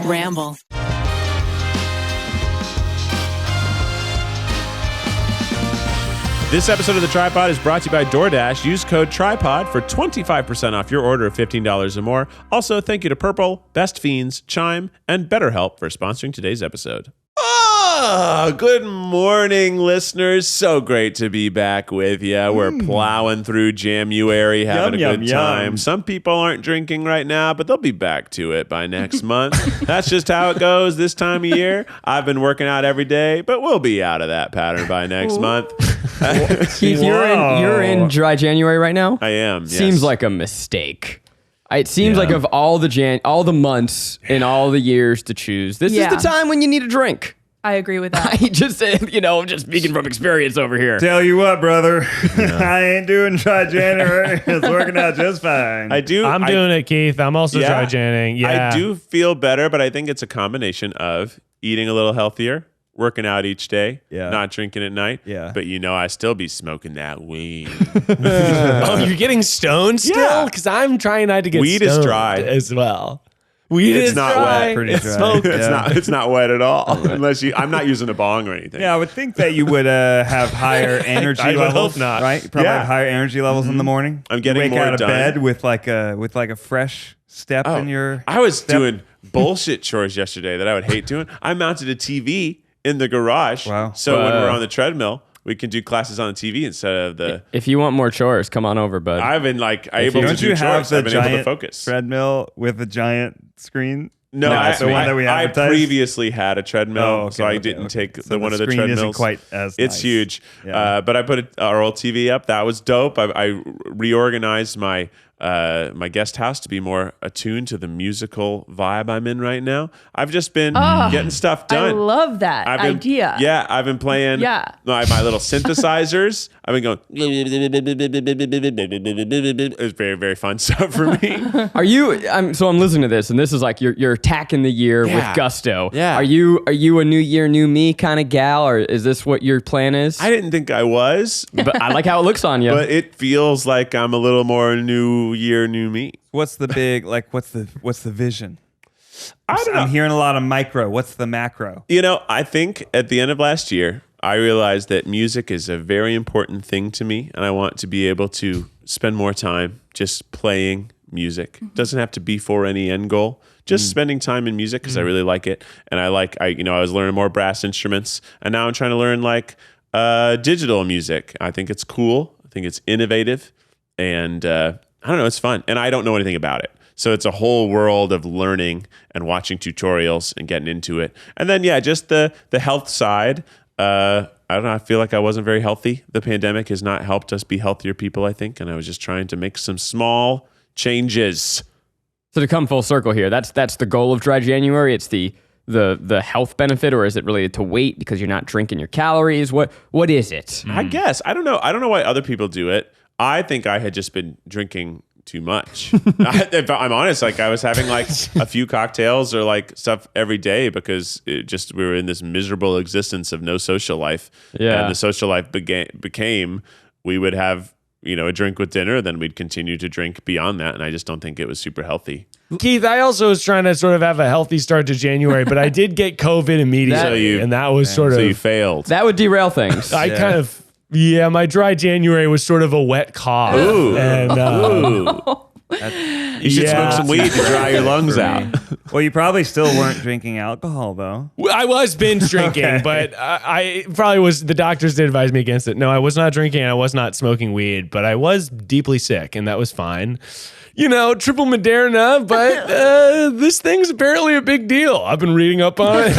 Ramble. This episode of the TryPod is brought to you by DoorDash. Use code TryPod for 25% off your order of $15 or more. Also, thank you to Purple, Best Fiends, Chime, and BetterHelp for sponsoring today's episode. Good morning, listeners. So great to be back with you. We're plowing through January, having a good time. Some people aren't drinking right now, but they'll be back to it by next month. That's just how it goes this time of year. I've been working out every day, but we'll be out of that pattern by next month. Keith, you're in dry January right now? I am, yes. Seems like a mistake. It seems like of all the months and all the years to choose, this is the time when you need a drink. I agree with that. I just, just speaking from experience over here. Tell you what, brother, I ain't doing dry January. It's working out just fine. I'm doing it, Keith. I'm also dry January. Yeah. I do feel better, but I think it's a combination of eating a little healthier, working out each day, not drinking at night. Yeah. But I still be smoking that weed. Oh, you're getting stoned still? Because I'm trying not to get weed stoned is dry as well. Weed it's is not dry. wet. Pretty it's dry. smoked. Yeah. It's not wet at all. Unless I'm not using a bong or anything. Yeah, I would think that you would have higher energy I would levels. hope not. Right? You probably have higher energy levels in the morning. I'm getting you wake more out of done. bed with like a fresh step in your. I was step. doing bullshit chores yesterday that I would hate doing. I mounted a TV in the garage. Wow. So when we're on the treadmill, we can do classes on the TV instead of the. If you want more chores, come on over, bud. I've been able to Don't do you have chores. the I've been able to giant focus. treadmill with a giant screen? No, that's the one that we I advertised? previously had a treadmill, so I didn't take So one of the the screen treadmills. isn't quite as It's nice. huge, Yeah. but I put our old TV up. That was dope. I reorganized my guest house to be more attuned to the musical vibe I'm in right now. I've just been getting stuff done. I love that idea. Yeah, I've been playing my little synthesizers. I've been going. It's very, very fun stuff for me. I'm listening to this, and this is like you're attacking the year with gusto. Yeah. Are you a new year, new me kind of gal, or is this what your plan is? I didn't think I was, but I like how it looks on you. but it feels like I'm a little more new year, new me. What's the big what's the vision? I don't know. I'm hearing a lot of micro. What's the macro? I think at the end of last year, I realized that music is a very important thing to me, and I want to be able to spend more time just playing music. Doesn't have to be for any end goal. Just spending time in music because I really like it, and I was learning more brass instruments, and now I'm trying to learn digital music. I think it's cool. I think it's innovative, and I don't know, it's fun, and I don't know anything about it. So it's a whole world of learning and watching tutorials and getting into it. And then, just the health side. I don't know. I feel like I wasn't very healthy. The pandemic has not helped us be healthier people, I think. And I was just trying to make some small changes. So to come full circle here, that's the goal of dry January. It's the health benefit, or is it related to weight because you're not drinking your calories? What is it? I guess. I don't know. I don't know why other people do it. I think I had just been drinking too much. If I'm honest, I was having a few cocktails or stuff every day because we were in this miserable existence of no social life. Yeah. And the social life became we would have, a drink with dinner, then we'd continue to drink beyond that. And I just don't think it was super healthy. Keith, I also was trying to sort of have a healthy start to January, but I did get COVID immediately, and that was sort of... So you failed. That would derail things. My dry January was sort of a wet cough. Ooh. And, you should smoke some weed to dry your lungs out. Well, you probably still weren't drinking alcohol, though. I was binge drinking, but I probably was. The doctors did advise me against it. No, I was not drinking. I was not smoking weed, but I was deeply sick, and that was fine. Triple Moderna, but this thing's apparently a big deal. I've been reading up on it.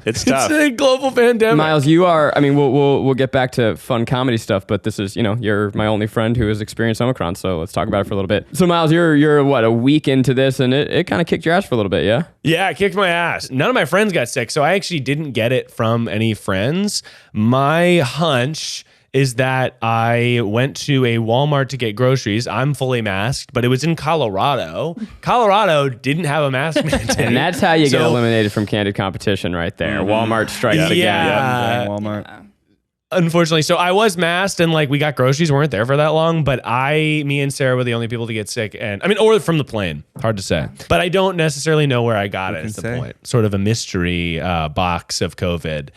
It's tough. It's a global pandemic. Miles, you are. I mean, we'll get back to fun comedy stuff, but this is, you're my only friend who has experienced Omicron, so let's talk about it for a little bit. So, Miles, you're what, a week into this, and it kind of kicked your ass for a little bit, yeah? Yeah, it kicked my ass. None of my friends got sick, so I actually didn't get it from any friends. My hunch is that I went to a Walmart to get groceries. I'm fully masked, but it was in Colorado. Colorado didn't have a mask mandate. And that's how you get eliminated from candid competition right there. Walmart strikes again. Yeah. Walmart. Unfortunately, so I was masked and like we got groceries, weren't there for that long, but me and Sarah were the only people to get sick, and I mean, or from the plane, hard to say. But I don't necessarily know where I got it. At the point, sort of a mystery box of COVID.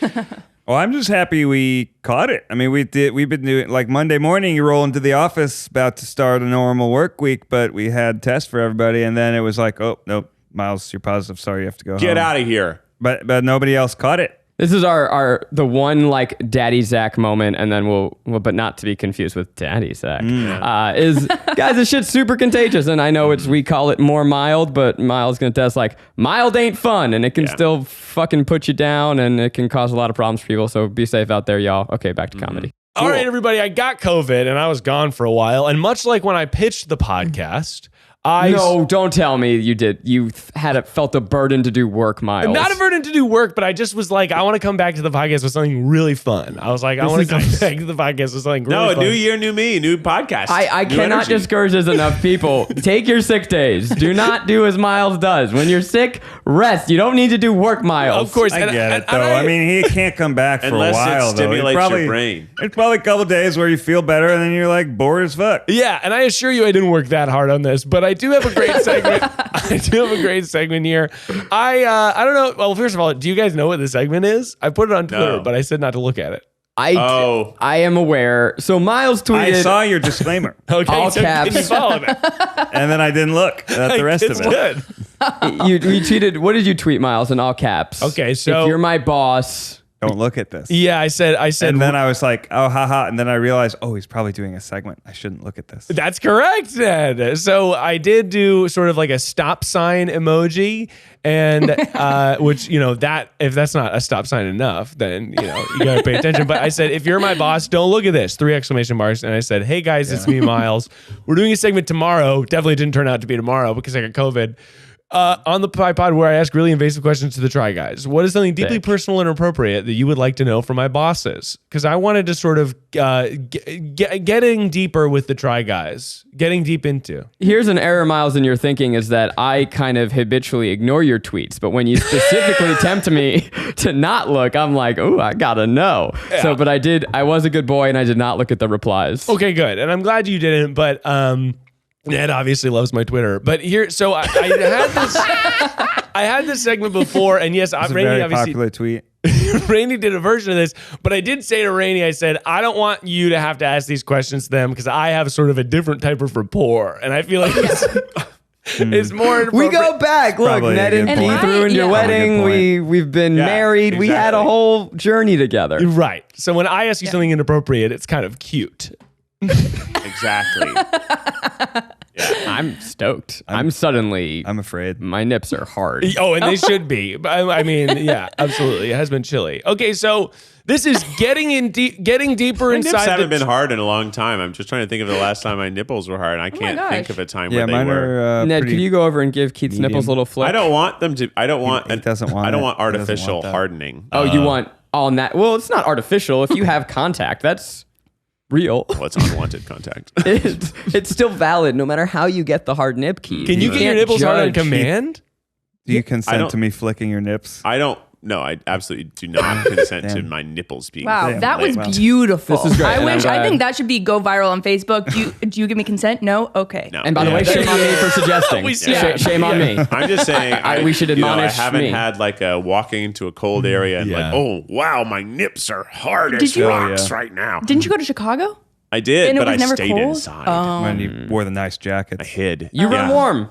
Well, I'm just happy we caught it. I mean, we've been doing like Monday morning. You roll into the office about to start a normal work week, but we had tests for everybody, and then it was like, oh nope, Miles, you're positive. Sorry, you have to go. Get out of here. But nobody else caught it. This is the one like Daddy Zach moment, and then we'll but not to be confused with Daddy Zach. Is guys, this shit's super contagious, and I know we call it more mild, but Miles gonna test like mild ain't fun, and it can still fucking put you down, and it can cause a lot of problems for people. So be safe out there, y'all. Okay, back to comedy. All right, everybody, I got COVID, and I was gone for a while, and much like when I pitched the podcast. No, don't tell me you did. You felt a burden to do work, Miles. Not a burden to do work, but I just was like, I want to come back to the podcast with something really fun. I was like, I want to come back to the podcast with something really fun. New year, new me, new podcast. I cannot discourage this enough, people. Take your sick days. Do not do as Miles does. When you're sick, rest. You don't need to do work, Miles. Of course. I get it, though. I mean, he can't come back for a while, unless it stimulates your brain. It's probably a couple days where you feel better, and then you're like bored as fuck. Yeah, and I assure you I didn't work that hard on this, but I do have a great segment. I do have a great segment here. I don't know. Well, first of all, do you guys know what the segment is? I put it on Twitter, but I said not to look at it. I am aware. So Miles tweeted. I saw your disclaimer. Okay, all caps. Can you follow me? And then I didn't look at the rest of it. Good. You tweeted. What did you tweet, Miles? In all caps. Okay, so if you're my boss. Don't look at this. Yeah, I said. And then I was like, oh, haha. And then I realized, oh, he's probably doing a segment. I shouldn't look at this. That's correct, Ned. So I did do sort of like a stop sign emoji, and which, that if that's not a stop sign enough, then, you gotta pay attention. But I said, if you're my boss, don't look at this. 3 exclamation marks. And I said, hey guys, it's me, Miles. We're doing a segment tomorrow. Definitely didn't turn out to be tomorrow because I got COVID. On the TryPod, where I ask really invasive questions to the Try Guys. What is something deeply personal and inappropriate that you would like to know from my bosses? Because I wanted to sort of getting deeper with the Try Guys, getting deep into. Here's an error, Miles, in your thinking is that I kind of habitually ignore your tweets, but when you specifically tempt me to not look, I'm like, oh, I gotta know. Yeah. So, but I was a good boy, and I did not look at the replies. Okay, good. And I'm glad you didn't, but Ned obviously loves my Twitter, but here, so I had this. I had this segment before, and yes, Rainie obviously popular tweet. Rainie did a version of this, but I did say to Rainie, I said, I don't want you to have to ask these questions to them because I have sort of a different type of rapport, and I feel like it's more. We go back. Look, Ned and Keith ruined your wedding. We've been married. Exactly. We had a whole journey together. Right. So when I ask you something inappropriate, it's kind of cute. Exactly. I'm stoked. I'm afraid. My nips are hard. Oh, and they should be. I mean, yeah, absolutely. It has been chilly. Okay, so this is getting deeper my inside. Nips haven't been hard in a long time. I'm just trying to think of the last time my nipples were hard. And I can't think of a time where they were. Ned, could you go over and give Keith's nipples a little flick? I don't want them to. I don't want. He doesn't want. I don't want artificial hardening. Oh, you want all that? Well, it's not artificial. If you have contact, that's real. Well, it's unwanted contact. It's still valid no matter how you get the hard nip, Keith. Can you get your nipples hard on command? Do you consent to me flicking your nips? I don't. No, I absolutely do not consent to my nipples being. Wow, that was beautiful. This is great. I think that should go viral on Facebook. Do you give me consent? No? Okay. No. And by the way, shame on me for suggesting. Shame on me. I'm just saying. We should admonish I haven't me. had like a walking into a cold area and like, oh wow, my nips are hard as rocks right now. Didn't you go to Chicago? I did, but I stayed cold? inside. When you wore the nice jackets. I hid. You run warm.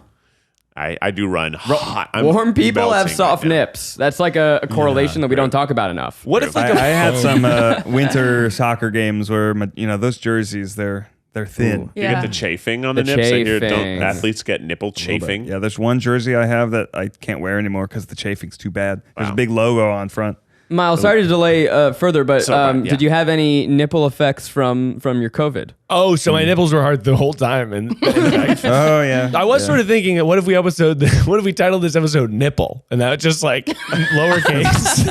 I do run hot. Warm people have soft nips. That's like a correlation that we don't talk about enough. What if I had some winter soccer games where those jerseys they're thin. You get the chafing on the nips. I hear athletes get nipple chafing. Yeah, there's one jersey I have that I can't wear anymore because the chafing's too bad. There's a big logo on front. Miles, sorry to delay further, but did you have any nipple effects from your COVID? Oh, so my nipples were hard the whole time, and oh yeah. I was sort of thinking, what if we titled this episode "Nipple" and that was just like lowercase?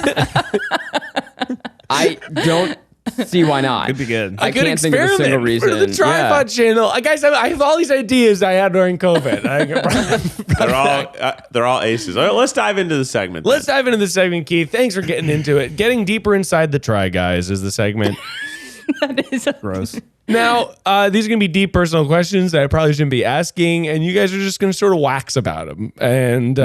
I don't see why not. Could be good. I could can't think of a single experiment reason. for the TryPod channel. Guys, I have all these ideas I had during COVID. They're all aces. All right, let's dive into the segment. Let's dive into the segment, Keith. Thanks for getting into it. Getting deeper inside the Try Guys is the segment. That is Gross. Now, these are going to be deep personal questions that I probably shouldn't be asking, and you guys are just going to sort of wax about them. And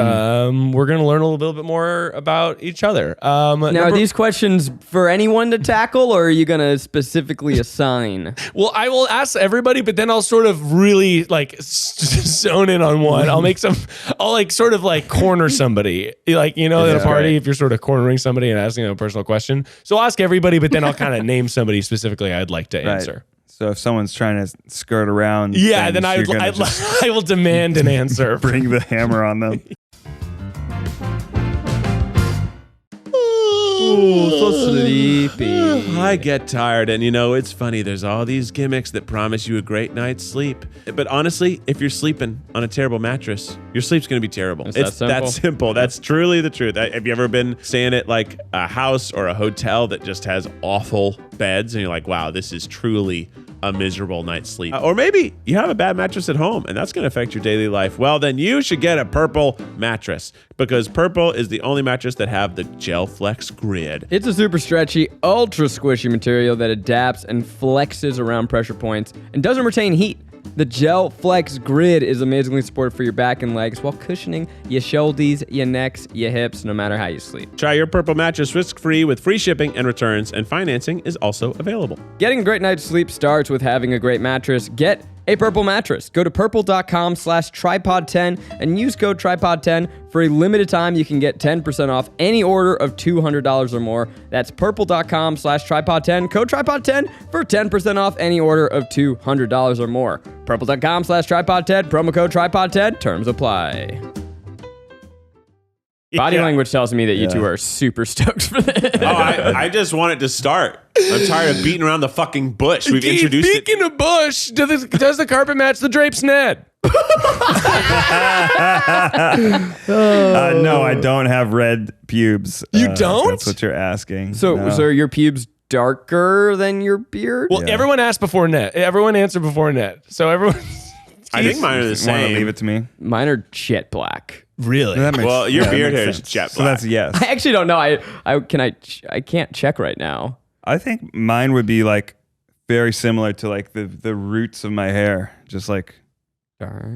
we're going to learn a little bit more about each other. Now, are these questions for anyone to tackle, or are you going to specifically assign? Well, I will ask everybody, but then I'll sort of really like zone in on one. I'll like sort of like corner somebody, like, you know, at a party, if you're sort of cornering somebody and asking them a personal question. So I'll ask everybody, but then I'll kind of name somebody specifically I'd like to answer. So if someone's trying to skirt around, yeah, then I will demand an answer. Bring the hammer on them. Ooh, so sleepy. I get tired, and you know, it's funny. There's all these gimmicks that promise you a great night's sleep. But honestly, if you're sleeping on a terrible mattress, your sleep's going to be terrible. It's that simple. That's truly the truth. Have you ever been staying at like a house or a hotel that just has awful beds, and you're like, wow, this is truly a miserable night's sleep? Or maybe you have a bad mattress at home, and that's going to affect your daily life. Well, then you should get a Purple mattress, because Purple is the only mattress that have the Gel Flex grid. It's a super stretchy, ultra squishy material that adapts and flexes around pressure points and doesn't retain heat. The Gel Flex grid is amazingly supportive for your back and legs while cushioning your shoulders, your necks, your hips, no matter how you sleep. Try your Purple mattress risk-free with free shipping and returns, and financing is also available. Getting a great night's sleep starts with having a great mattress. Get a Purple mattress. Go to purple.com/TryPod10 and use code TryPod10. For a limited time, you can get 10% off any order of $200 or more. That's purple.com/TryPod10. Code TryPod10 for 10% off any order of $200 or more. Purple.com/TryPod10. Promo code TryPod10. Terms apply. Body language tells me that you two are super stoked for this. I just want it to start. I'm tired of beating around the fucking bush. We've introduced it. Speaking of bush, does the carpet match the drapes, Ned? No, I don't have red pubes. You don't? That's what you're asking. So No. are your pubes darker than your beard? Well, everyone asked before Ned. Everyone answered before Ned. So everyone... I think mine are the Want to same. leave it to me? Mine are jet black. Really? That makes- Well, your that beard makes hair is sense. jet So black. that's a yes. I actually don't know. I can't check right now. I think mine would be like very similar to like the roots of my hair, just like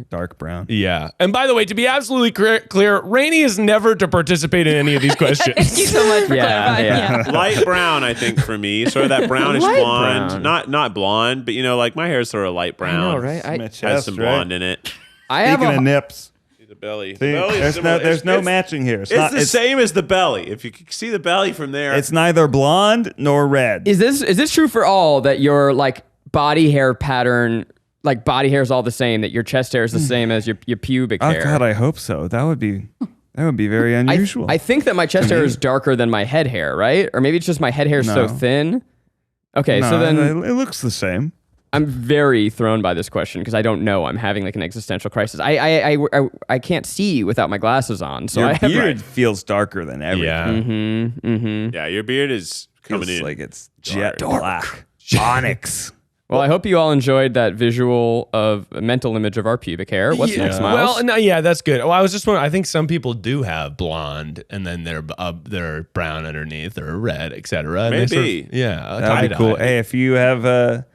dark brown. Yeah. And by the way, to be absolutely clear, Rainie is never to participate in any of these questions. Thank you so much for clarifying. yeah. Yeah. Light brown, I think, for me. Sort of that brownish Light blonde. brown. Not blonde, but you know, like my hair is sort of light brown. I know, right? My Has chest, some right? blonde in it. I have Speaking of nips, See the belly. see, The belly is similar. there's no It's- matching here. It's, It's not, the same as the belly. If you can see the belly from there. It's neither blonde nor red. Is this true for all, that your like body hair pattern, like body hair is all the same, that your chest hair is the same as your pubic Oh hair? God, I hope so. That would be very unusual. I think that my chest hair is darker than my head hair, right? Or maybe it's just my head hair is so No. thin. Okay, No, so then it looks the same. I'm very thrown by this question because I don't know. I'm having like an existential crisis. I can't see without my glasses on, so Your I have beard feels darker than everything. Yeah. yeah, your beard is coming Feels in. like it's jet black. Onyx. Well, I hope you all enjoyed that visual of a mental image of our pubic hair. What's next, Miles? Well, no, yeah, that's good. Well, I was just wondering. I think some people do have blonde, and then they're brown underneath, or red, etc. And they Maybe. sort of, yeah, That'd be cool. tie-dye. Hey, if you have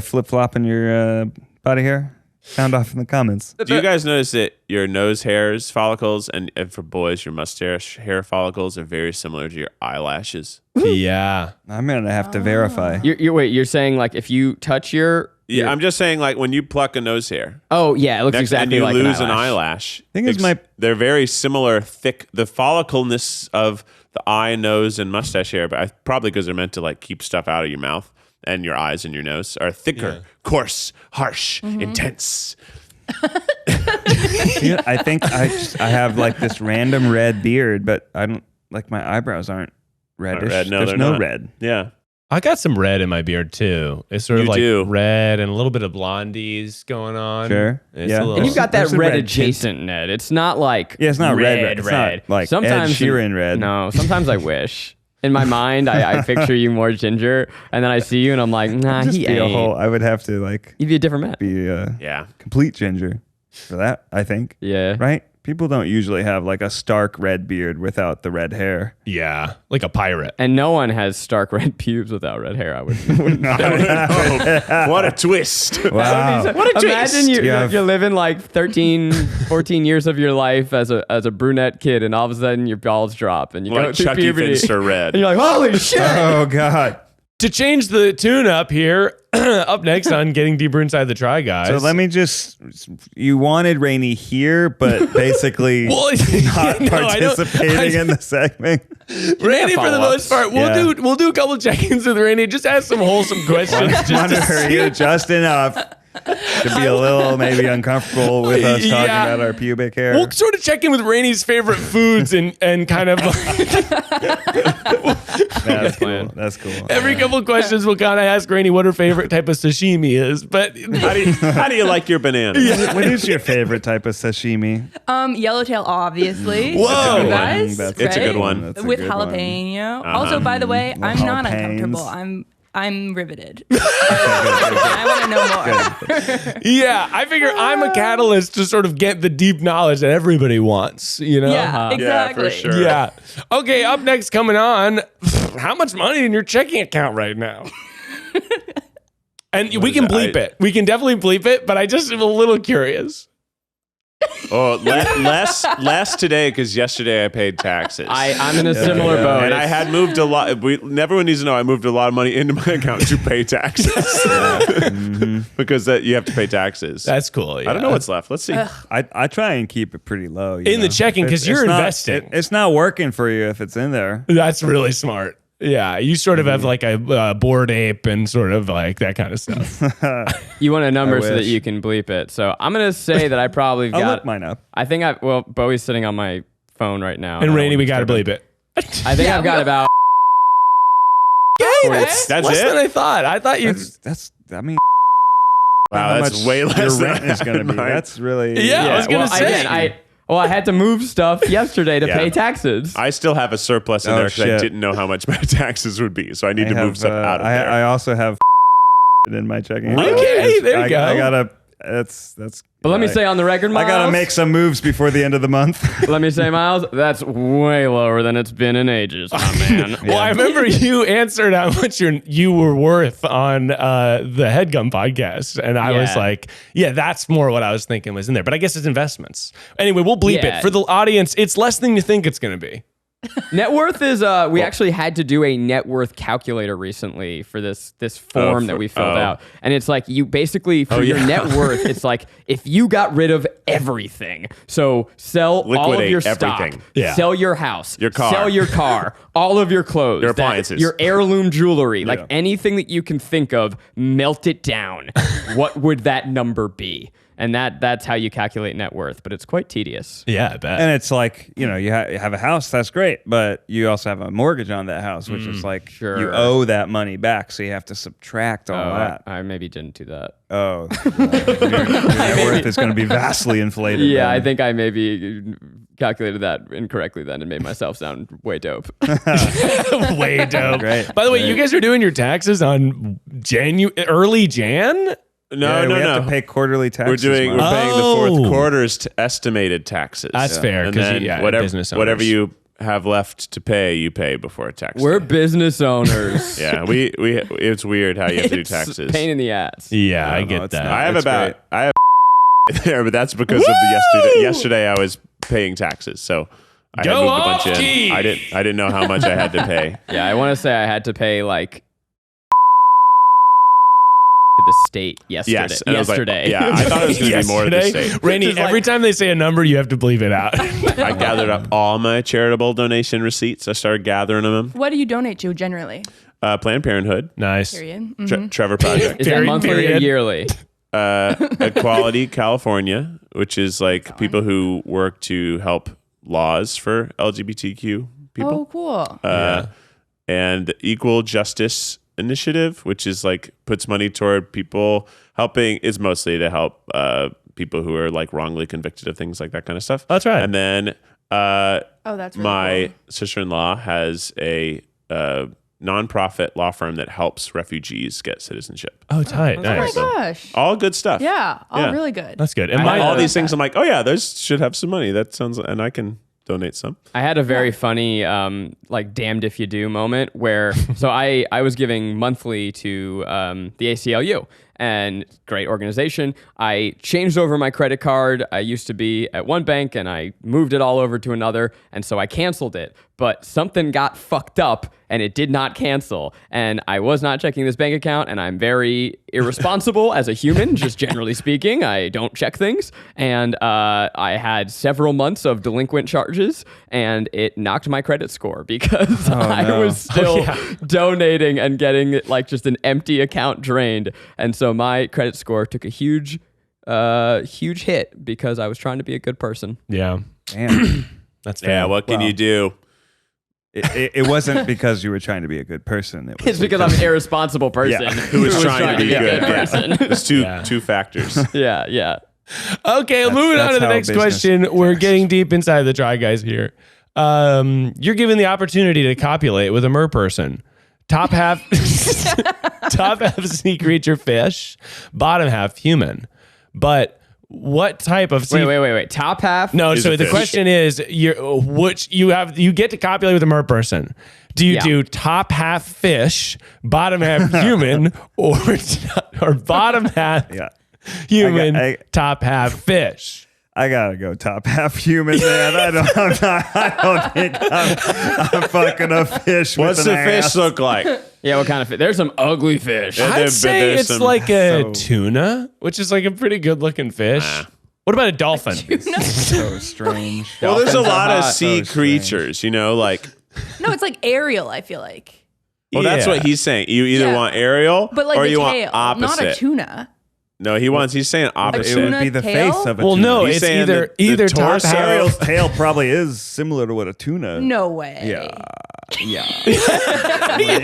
flip flopping your body hair, sound off in the comments. Do you guys notice that your nose hairs, follicles, and for boys, your mustache hair follicles are very similar to your eyelashes? Yeah. I'm gonna have to verify. You're saying like if you touch your Yeah, I'm just saying, like when you pluck a nose hair, oh yeah, it looks exactly and you like lose an an eyelash. eyelash. Thing is, they're very similar, thick. The follicleness of the eye, nose, and mustache hair, but probably because they're meant to like keep stuff out of your mouth, and your eyes and your nose are thicker, coarse, harsh, intense. Yeah, I think I have like this random red beard, but I don't like my eyebrows aren't reddish. Red. No, There's they're no not. red. Yeah. I got some red in my beard too. It's sort of You like do. red and a little bit of blondies going on. Sure. It's Yeah. a little, And you've got that There's a red red adjacent, Ned. It's not like Yeah, it's not red. It's not like Ed Sheeran red. No, sometimes I wish. In my mind, I picture you more ginger, and then I see you, and I'm like, nah, Just he be ain't. I would have to like He'd be a different man. be Yeah. complete ginger for that. I think. Yeah. Right. People don't usually have like a stark red beard without the red hair. Yeah, like a pirate. And no one has stark red pubes without red hair. I wouldn't What a twist. Wow. What a twist. Imagine Yeah. you're living like 13, 14 years of your life as a brunette kid, and all of a sudden your balls drop, and you go Like through Chucky puberty. Finster red. And you're like, holy shit! Oh God. To change the tune up here, up next on Getting Deeper Inside the Try Guys. So let me just. You wanted Rainie here, but basically Well, not no, I don't- participating in the segment. Rainie, for the most part, we'll do a couple check-ins with Rainie. Just ask some wholesome questions. Just Wonder to see. you just enough to be a little maybe uncomfortable with us talking Yeah. about our pubic hair. We'll sort of check in with Rainie's favorite foods and kind of That's cool. That's cool. every couple of questions we'll kind of ask Rainie what her favorite type of sashimi is. But How do you like your banana? What is your favorite type of sashimi? Yellowtail, obviously. Whoa. You guys, It's a good one. That's a With good one. jalapeno. Also, by the way, I'm not jalapenos. uncomfortable. I'm riveted. I want to know more. yeah, I figure I'm a catalyst to sort of get the deep knowledge that everybody wants, you know? Yeah, exactly. Yeah, for sure. Yeah. Okay, up next coming on, how much money in your checking account right now? And we can bleep it. We can definitely bleep it, but I just am a little curious. Oh, less today because yesterday I paid taxes. I'm in a similar boat. and I had moved a lot. Everyone needs to know I moved a lot of money into my account to pay taxes because you have to pay taxes. That's cool. I don't know what's left. Let's see. I try and keep it pretty low. In the checking, 'cause you're investing. It's not working for you if it's in there. That's really smart. Yeah, you sort of have like a Bored Ape and sort of like that kind of stuff. You want a number I so that wish. you can bleep it. So I'm gonna say that I probably I'll got. look mine up. I think Bowie's sitting on my phone right now. And I Rainie, don't we got to disturb bleep it. I think I've got about. Okay, that's That's less it? than I thought. I thought you. I mean, Wow, how that's much way less your than rent is going to be. mine. That's really Yeah, I was gonna well, say. again, I had to move stuff yesterday to Yeah. pay taxes. I still have a surplus in Oh, there because I shit. didn't know how much my taxes would be, so I need to move stuff out of there. I also have in my checking. account. Okay, there you go. I gotta. That's. But let me say on the record, I Miles. gotta make some moves before the end of the month. Let me say, Miles, that's way lower than it's been in ages, my man. Well, I remember you answered how much you were worth on the Headgum podcast, and I was Yeah. like, "Yeah, that's more what I was thinking was in there." But I guess it's investments. Anyway, we'll bleep Yeah. it for the audience. It's less than you think it's going to be. Net worth is we actually had to do a net worth calculator recently for this form that we filled out. And it's like you basically for your net worth, it's like if you got rid of everything. So sell all of Liquidate your stock, everything. Yeah. sell your house, Your car. sell your car, all of your clothes, Your appliances. your heirloom jewelry, like anything that you can think of, melt it down. What would that number be? And that's how you calculate net worth, but it's quite tedious. Yeah, I bet. And it's like, you have a house, that's great, but you also have a mortgage on that house, which is like Sure. you owe that money back, so you have to subtract all that. I maybe didn't do that. Oh, your net worth is going to be vastly inflated. Yeah, then. I think I maybe calculated that incorrectly then and made myself sound way dope. Way dope. Great. By the way, you guys are doing your taxes on early Jan? No, Yeah, no, we no. have to pay quarterly taxes. We're paying the fourth Oh. quarter's estimated taxes. That's fair, And 'cause then you- business owners. whatever you have left to pay, you pay before tax. We're day. business owners. Yeah, we it's weird how you have to do It's taxes. pain in the ass. Yeah, I no, get it's that. not. I have That's great. I have there, but that's because of the yesterday. Yesterday I was paying taxes, so I Go had moved a off bunch key. in. I didn't know how much I had to pay. Yeah, I want to say I had to pay like to the state yesterday. Yes, and I was like, yesterday. yeah, I thought it was going to be more to the Yesterday, state. Rainey, Which is every time they say a number, you have to believe it out. I gathered up all my charitable donation receipts. I started gathering them. What do you donate to generally? Planned Parenthood, Nice. Period. Trevor Project, Is that Period, monthly or period. yearly? Equality California, which is like people who work to help laws for LGBTQ people. Oh, cool. And Equal Justice Initiative, which is like puts money toward people helping, is mostly to help people who are like wrongly convicted of things like that kind of stuff. That's right. And then Oh, that's really my cool. sister-in-law has a nonprofit law firm that helps refugees get citizenship. Oh, tight. Oh my Nice. gosh. All good stuff. Yeah. All Yeah. really good. That's good. And All these things, I'm like, oh yeah, those should have some money. That sounds, and I can donate some. I had a very funny, like, damned if you do moment where, so I was giving monthly to the ACLU, and great organization. I changed over my credit card. I used to be at one bank and I moved it all over to another. And so I canceled it, but something got fucked up and it did not cancel. And I was not checking this bank account, and I'm very irresponsible as a human, just generally speaking. I don't check things. And I had several months of delinquent charges, and it knocked my credit score because I was still donating and getting like just an empty account drained. And so my credit score took a huge hit because I was trying to be a good person. Yeah. Damn. That's fair. Yeah, what can you do? It wasn't because you were trying to be a good person. It was It's because I'm an irresponsible person Who was trying to be good. person. There's two factors. Yeah. Okay, moving on to the how next business question. We're getting deep inside the Try Guys here. You're given the opportunity to copulate with a mer person. Top half sea creature fish, bottom half human. But what type of sea? Wait. Top half? No, is so a the fish. question is, you get to copulate with a mer person. Do you do top half fish, bottom half human, or bottom half human, top half fish? I gotta go top half human, man. I don't think I'm fucking a fish. What's with the an fish ass. look like? Yeah, what kind of fish? There's some ugly fish. I'd say there's it's some- like a tuna, which is like a pretty good looking fish. What about a dolphin? So strange. Well, there's a Dolphins are lot of hot. sea So creatures, like. No, it's like aerial, I feel like. Well, that's Yeah. what he's saying. You either Yeah. want aerial But like or the you tail, want opposite. not a tuna. No, he's saying opposite. It tuna would be the tail? face of a Well, tuna. no, He's it's saying either the top torso- half. Ariel's tail probably is similar to what a tuna. No way. Yeah.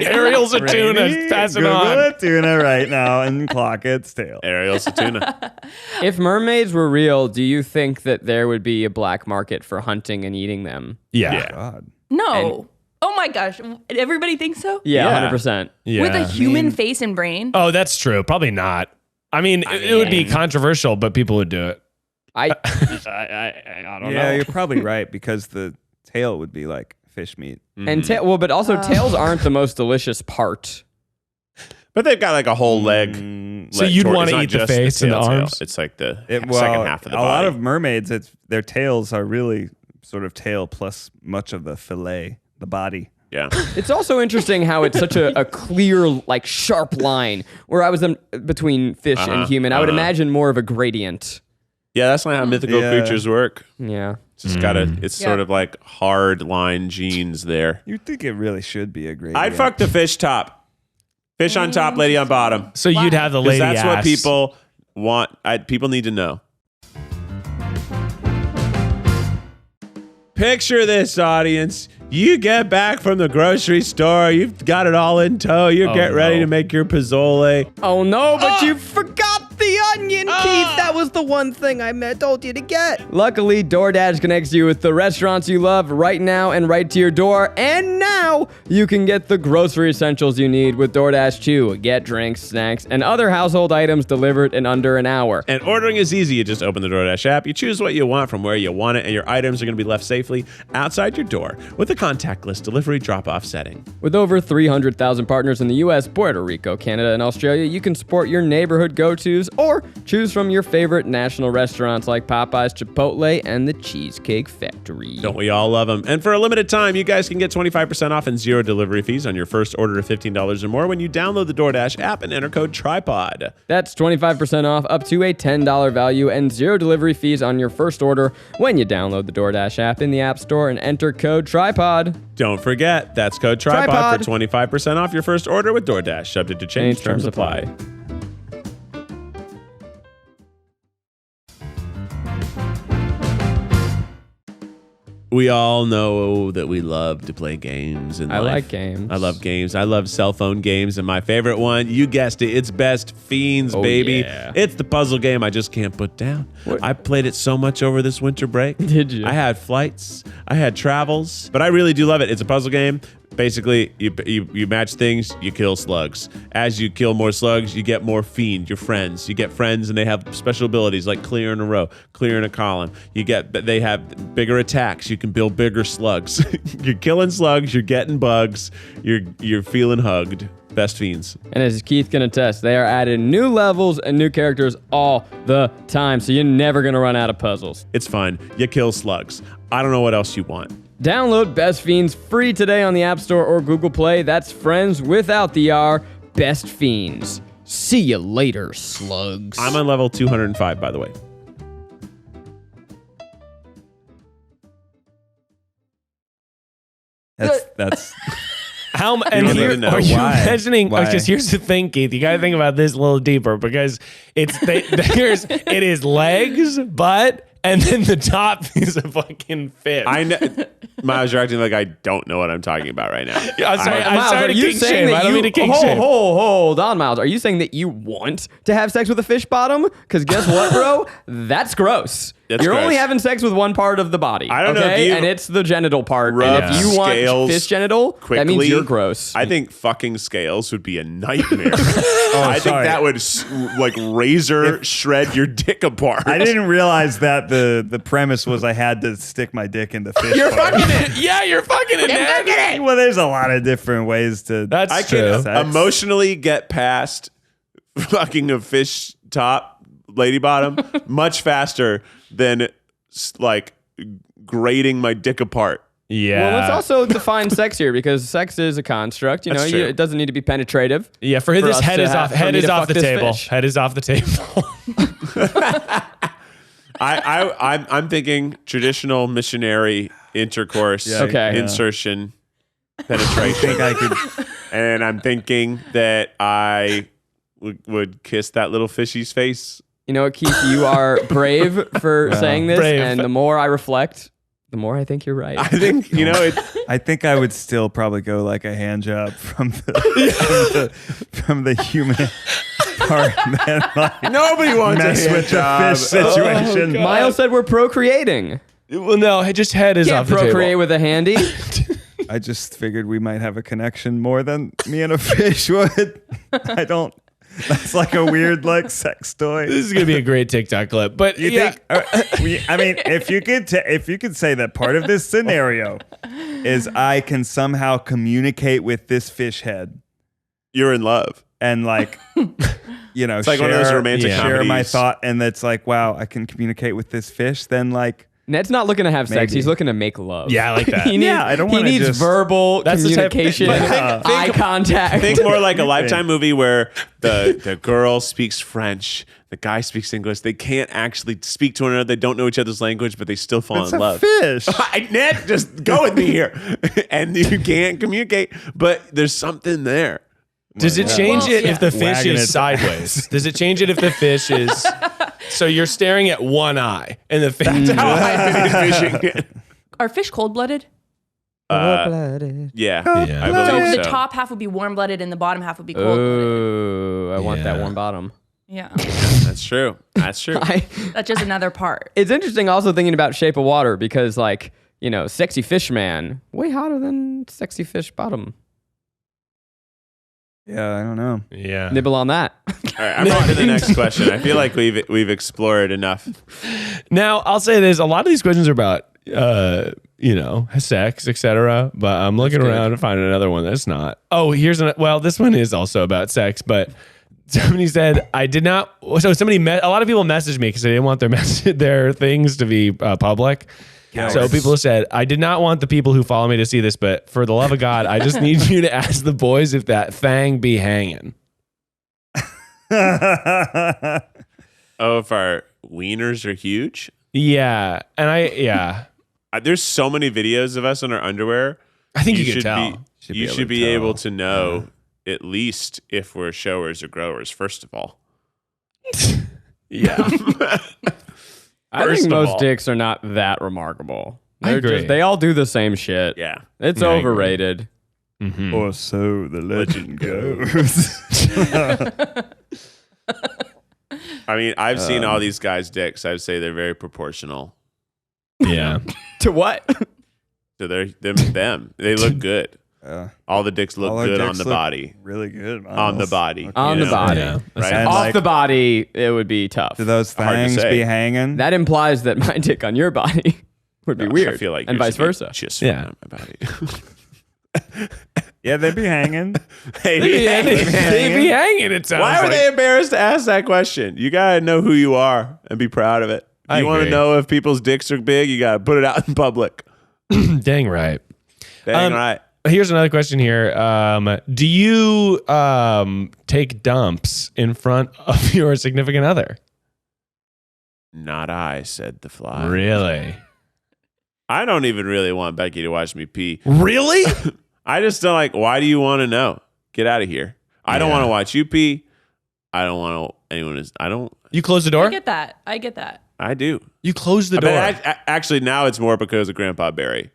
Ariel's a tuna. Rainey, Pass it Google on. a tuna right now and clock its tail. Ariel's a tuna. If mermaids were real, do you think that there would be a black market for hunting and eating them? Yeah. God. No. Oh my gosh. Everybody thinks so? Yeah, Yeah. 100%. Yeah. With a human face and brain? Oh, that's true. Probably not. I mean, it would be controversial, but people would do it. I don't Yeah, know. you're probably right because the tail would be like fish meat. And but also tails aren't the most delicious part. But they've got like a whole leg. So you'd wanna eat the face and the tail. arms? It's like the Well, second half of the a body. lot of mermaids, their tails are really sort of tail plus much of the fillet, the body. yeah. It's also interesting how it's such a clear, like sharp line. Where I was between fish and human, I would imagine more of a gradient. Yeah, that's not how mythical Yeah. creatures work. Yeah. It's just it's Yeah. sort of like hard line genes there. You'd think it really should be a gradient. I'd fuck the fish top. Fish on top, lady on bottom. So you'd have the 'Cause lady that's what ass. people want. People need to know. Picture this, audience. You get back from the grocery store. You've got it all in tow. You get ready no. to make your pozole. Oh no, but you forgot the onion, Keith. That was the one thing I told you to get. Luckily, DoorDash connects you with the restaurants you love right now and right to your door. And now you can get the grocery essentials you need with DoorDash too. Get drinks, snacks, and other household items delivered in under an hour. And ordering is easy. You just open the DoorDash app. You choose what you want from where you want it, and your items are going to be left safely outside your door with a contactless delivery drop-off setting. With over 300,000 partners in the US, Puerto Rico, Canada, and Australia, you can support your neighborhood go-tos or choose from your favorite national restaurants like Popeyes, Chipotle, and the Cheesecake Factory. Don't we all love them? And for a limited time, you guys can get 25% off and zero delivery fees on your first order of $15 or more when you download the DoorDash app and enter code TryPod. That's 25% off up to a $10 value and zero delivery fees on your first order when you download the DoorDash app in the App Store and enter code TryPod. Don't forget, that's code TryPod TryPod. for 25% off your first order with DoorDash. Subject to change, terms apply. We all know that we love to play games in I life. like games. I love games. I love cell phone games. And my favorite one, you guessed it, it's Best Fiends, Oh, baby. yeah. It's the puzzle game I just can't put down. I played it so much over this winter break. Did you? I had flights. I had travels. But I really do love it. It's a puzzle game. Basically, you match things, you kill slugs. As you kill more slugs, you get more fiend, your friends. You get friends, and they have special abilities like clear in a row, clear in a column. They have bigger attacks. You can build bigger slugs. You're killing slugs. You're getting bugs. You're feeling hugged. Best fiends. And as Keith can attest, they are adding new levels and new characters all the time, so you're never going to run out of puzzles. It's fun. You kill slugs. I don't know what else you want. Download Best Fiends free today on the App Store or Google Play. That's friends without the R. Best Fiends. See you later, slugs. I'm on level 205, by the way. That's How and don't here, even know. are you Why? imagining? Why? Because here's the thing, Keith. You got to think about this a little deeper because it is legs, butt, and then the top is a fucking fish. I know. Miles, you're acting like I don't know what I'm talking about right now. Yeah, I'm sorry. I'm Miles, sorry are to you kink saying shame. that I don't mean to kink shame. Hold on, Miles. Are you saying that you want to have sex with a fish bottom? Because guess what, bro? That's gross. That's You're only gross. having sex with one part of the body. I don't know if okay? you And it's the genital part. rub And if you want scales fish genital, quickly, that means you're gross. I think fucking scales would be a nightmare. I think sorry. that would like razor shred your dick apart. I didn't realize that the premise was I had to stick my dick in the fish. You're part. fucking it. Yeah, you're fucking it, man. Well, there's a lot of different ways to. That's I true. can emotionally get past fucking a fish top lady bottom much faster than like grating my dick apart. Yeah. Well, let's also define sex here because sex is a construct. You know, That's true. it doesn't need to be penetrative. Yeah, for this us head to is have- off. for Head me is to off fuck the this table. fish. Head is off the table. I'm thinking traditional missionary intercourse, Okay. insertion, penetration. I could. And I'm thinking that I would kiss that little fishy's face. You know what, Keith? You are brave for saying this, brave. and the more I reflect, the more I think you're right. I think, I think I would still probably go like a hand job from the human part. And then like nobody wants mess a hand with job. the fish situation. Miles said we're procreating. Well, no, just head is Can't off the procreate table. with a handy. I just figured we might have a connection more than me and a fish would. I don't. That's like a weird like sex toy. This is gonna be a great TikTok clip. But You yeah, think? I mean, if you could say that part of this scenario is I can somehow communicate with this fish head You're in love. and like, It's like one of those romantic share my comedies. thought, and that's like, wow, I can communicate with this fish. Then like, Ned's not looking to have sex. Maybe. He's looking to make love. Yeah, I like that. he needs, Yeah, I don't He wanna needs just- verbal That's the type of- communication, but eye contact. Think more like a Lifetime movie where the girl speaks French, the guy speaks English. They can't actually speak to one another. They don't know each other's language, but they still fall it's in a love. fish. Ned, just go with me here. And you can't communicate, but there's something there. does it change Well, it yeah. if the fish Wagging is its sideways? Does it change it if the fish is? So you're staring at one eye, and the fish. How I've been envisioning it. Are fish cold-blooded? Blooded. Yeah, Yeah. I So believe the so. top half would be warm-blooded and the bottom half would be cold-blooded. Oh, I want that Yeah. warm bottom. Yeah, That's true. That's true. that's just another part. It's interesting also thinking about Shape of Water because, like, you know, sexy fish man, way hotter than sexy fish bottom. Yeah, I don't know. Yeah. Nibble on that. All right, I'm on to the next question. I feel like we've explored enough. Now I'll say this: a lot of these questions are about, sex, etc. But I'm looking around to find another one that's not. Oh, well, this one is also about sex, but. Somebody said I did not. So a lot of people messaged me because they didn't want their things to be public. So people said I did not want the people who follow me to see this, but for the love of God, I just need you to ask the boys if that thang be hanging. Oh, if our wieners are huge. Yeah, and There's so many videos of us in our underwear. I think you should could tell. You should be able to know at least if we're showers or growers. First of all, Yeah. I First think of most all. dicks are not that remarkable. I agree. They all do the same shit. yeah. It's I agree. overrated. Or so the legend goes. I mean, I've seen all these guys' dicks. I would say they're very proportional. Yeah. To what? So they're them. They look good. All the dicks look All our good dicks on the look body. Really good. On the body. On you the know? body. Yeah. Right? And Off like, the body, it would be tough. do those Hard to things say. be hanging? That implies that my dick on your body would be weird. I feel like and yours vice would be versa. Just Yeah. on my body. Yeah, they'd be hanging. Hey, They be hanging, it sounds why were like. they embarrassed to ask that question? You gotta know who you are and be proud of it. I You want to agree. know if people's dicks are big? You gotta put it out in public. Dang right. Dang right. Here's another question here. Do you take dumps in front of your significant other? Not I, said the fly. Really? I don't even really want Becky to watch me pee. Really? I just don't like. Why do you want to know? Get out of here. I don't Yeah. want to watch you pee. I don't want anyone is. I don't. You close the I door? get that. I get that. I do. You close the But door. actually, now it's more because of Grandpa Barry.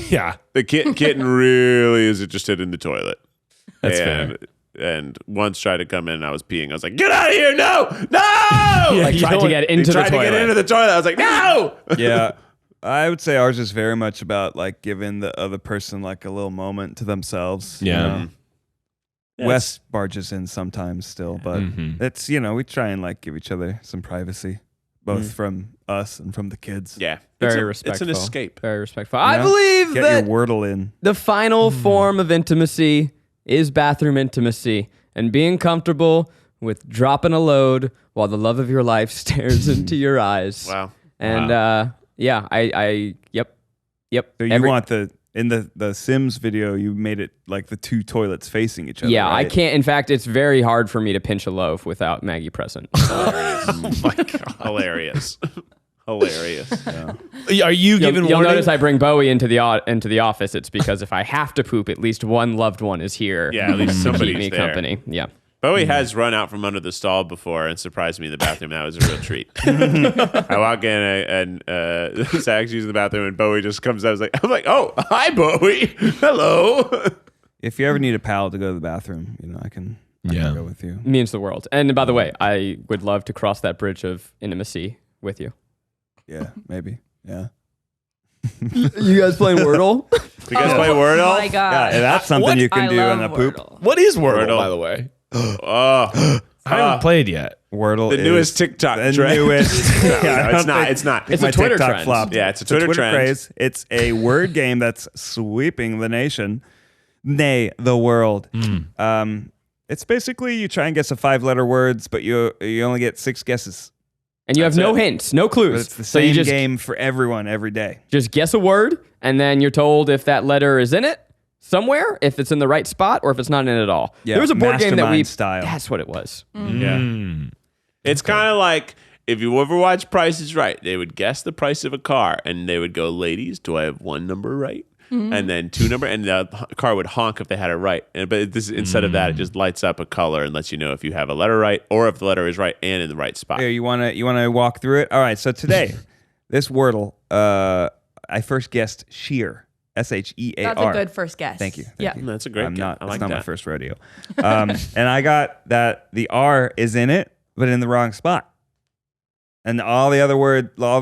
Yeah. The kitten really is interested in the toilet. That's and, fair. And once tried to come in, and I was peeing. I was like, "Get out of here! No, no!" Like you tried to don't- get He into the tried to toilet. get into the toilet. I was like, "No!" Yeah. I would say ours is very much about like giving the other person like a little moment to themselves. you Yeah. know? Wes barges in sometimes still, but Mhm. it's, we try and like give each other some privacy, both from us and from the kids. Yeah, Very It's respectful. an escape. Very respectful. I believe Get that your Wordle in. the final form of intimacy is bathroom intimacy and being comfortable with dropping a load while the love of your life stares into your eyes. Wow. And yeah, yep. So you want in the Sims video, you made it like the two toilets facing each other. Yeah, I right? can't. In fact, it's very hard for me to pinch a loaf without Maggie present. Oh my God. Hilarious. Hilarious. Are you giving You'll warning? notice I bring Bowie into the office. It's because if I have to poop, at least one loved one is here. Yeah, at least to somebody's keep me there. company. Yeah. Bowie has run out from under the stall before and surprised me in the bathroom. That was a real treat. I walk in and Zach's using the bathroom and Bowie just comes out. I'm like, "Oh, hi, Bowie. Hello." If you ever need a pal to go to the bathroom, I can go with you. Means the world. And by the way, I would love to cross that bridge of intimacy with you. Yeah, maybe. Yeah. You guys playing Wordle? You guys play Wordle? Oh my God. Yeah, that's something you can I do love in a poop. Wordle. What is Wordle, Wordle. by the way? Oh, I haven't played yet. Wordle the is newest TikTok the trend. newest. No, Yeah, I it's don't not. think- It's not. It's my a Twitter TikTok trend. flopped. Yeah, it's a Twitter trend. craze. It's a word game that's sweeping the nation, nay, the world. It's basically you try and guess a 5-letter words, but you only get 6 guesses. And you have That's no it. hints, no But clues. it's the So you same just game for everyone every day. just guess a word, and then you're told if that letter is in it somewhere, if it's in the right spot, or if it's not in it at all. Yeah, There was a board game that we Mastermind style. That's what it was. Yeah. It's kind of like if you ever watch Price is Right, they would guess the price of a car and they would go, "Ladies, do I have 1 number right?" And then 2 number, and the car would honk if they had it right. But this, instead of that, it just lights up a color and lets you know if you have a letter right or if the letter is right and in the right spot. Here, you wanna walk through it? All right. So today, this Wordle, I first guessed sheer, SHEAR. That's a good first guess. Thank you. Yeah. That's a great I'm guess. not. I It's like not that. my first rodeo. And I got that the R is in it, but in the wrong spot, and all the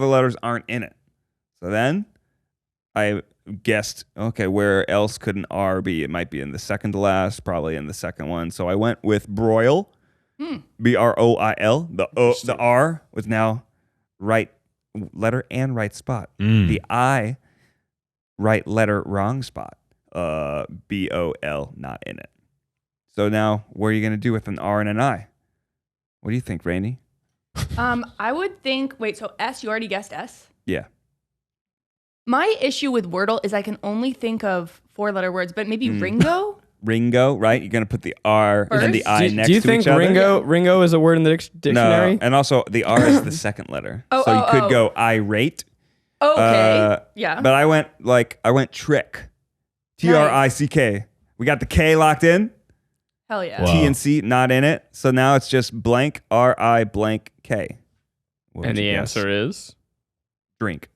letters aren't in it. So then I guessed, okay, where else could an R be? It might be in the second to last, probably in the second one. So I went with broil, BROIL. The R was now right letter and right spot. The I, right letter, wrong spot. BOL, not in it. So now, what are you gonna do with an R and an I? What do you think, Rainie? I would think. Wait. So S. You already guessed S. Yeah. My issue with Wordle is I can only think of 4-letter words, but maybe Ringo. Ringo, right? You're gonna put the R and then the First? I next Do you to think each other. Ringo is a word in the dictionary? No, and also the R is the second letter. So you could go irate. Okay. Yeah. But I went trick. TRICK. We got the K locked in. Hell yeah. Wow. T and C not in it. So now it's just blank RI blank K. What would And the you guess? answer is? Drink.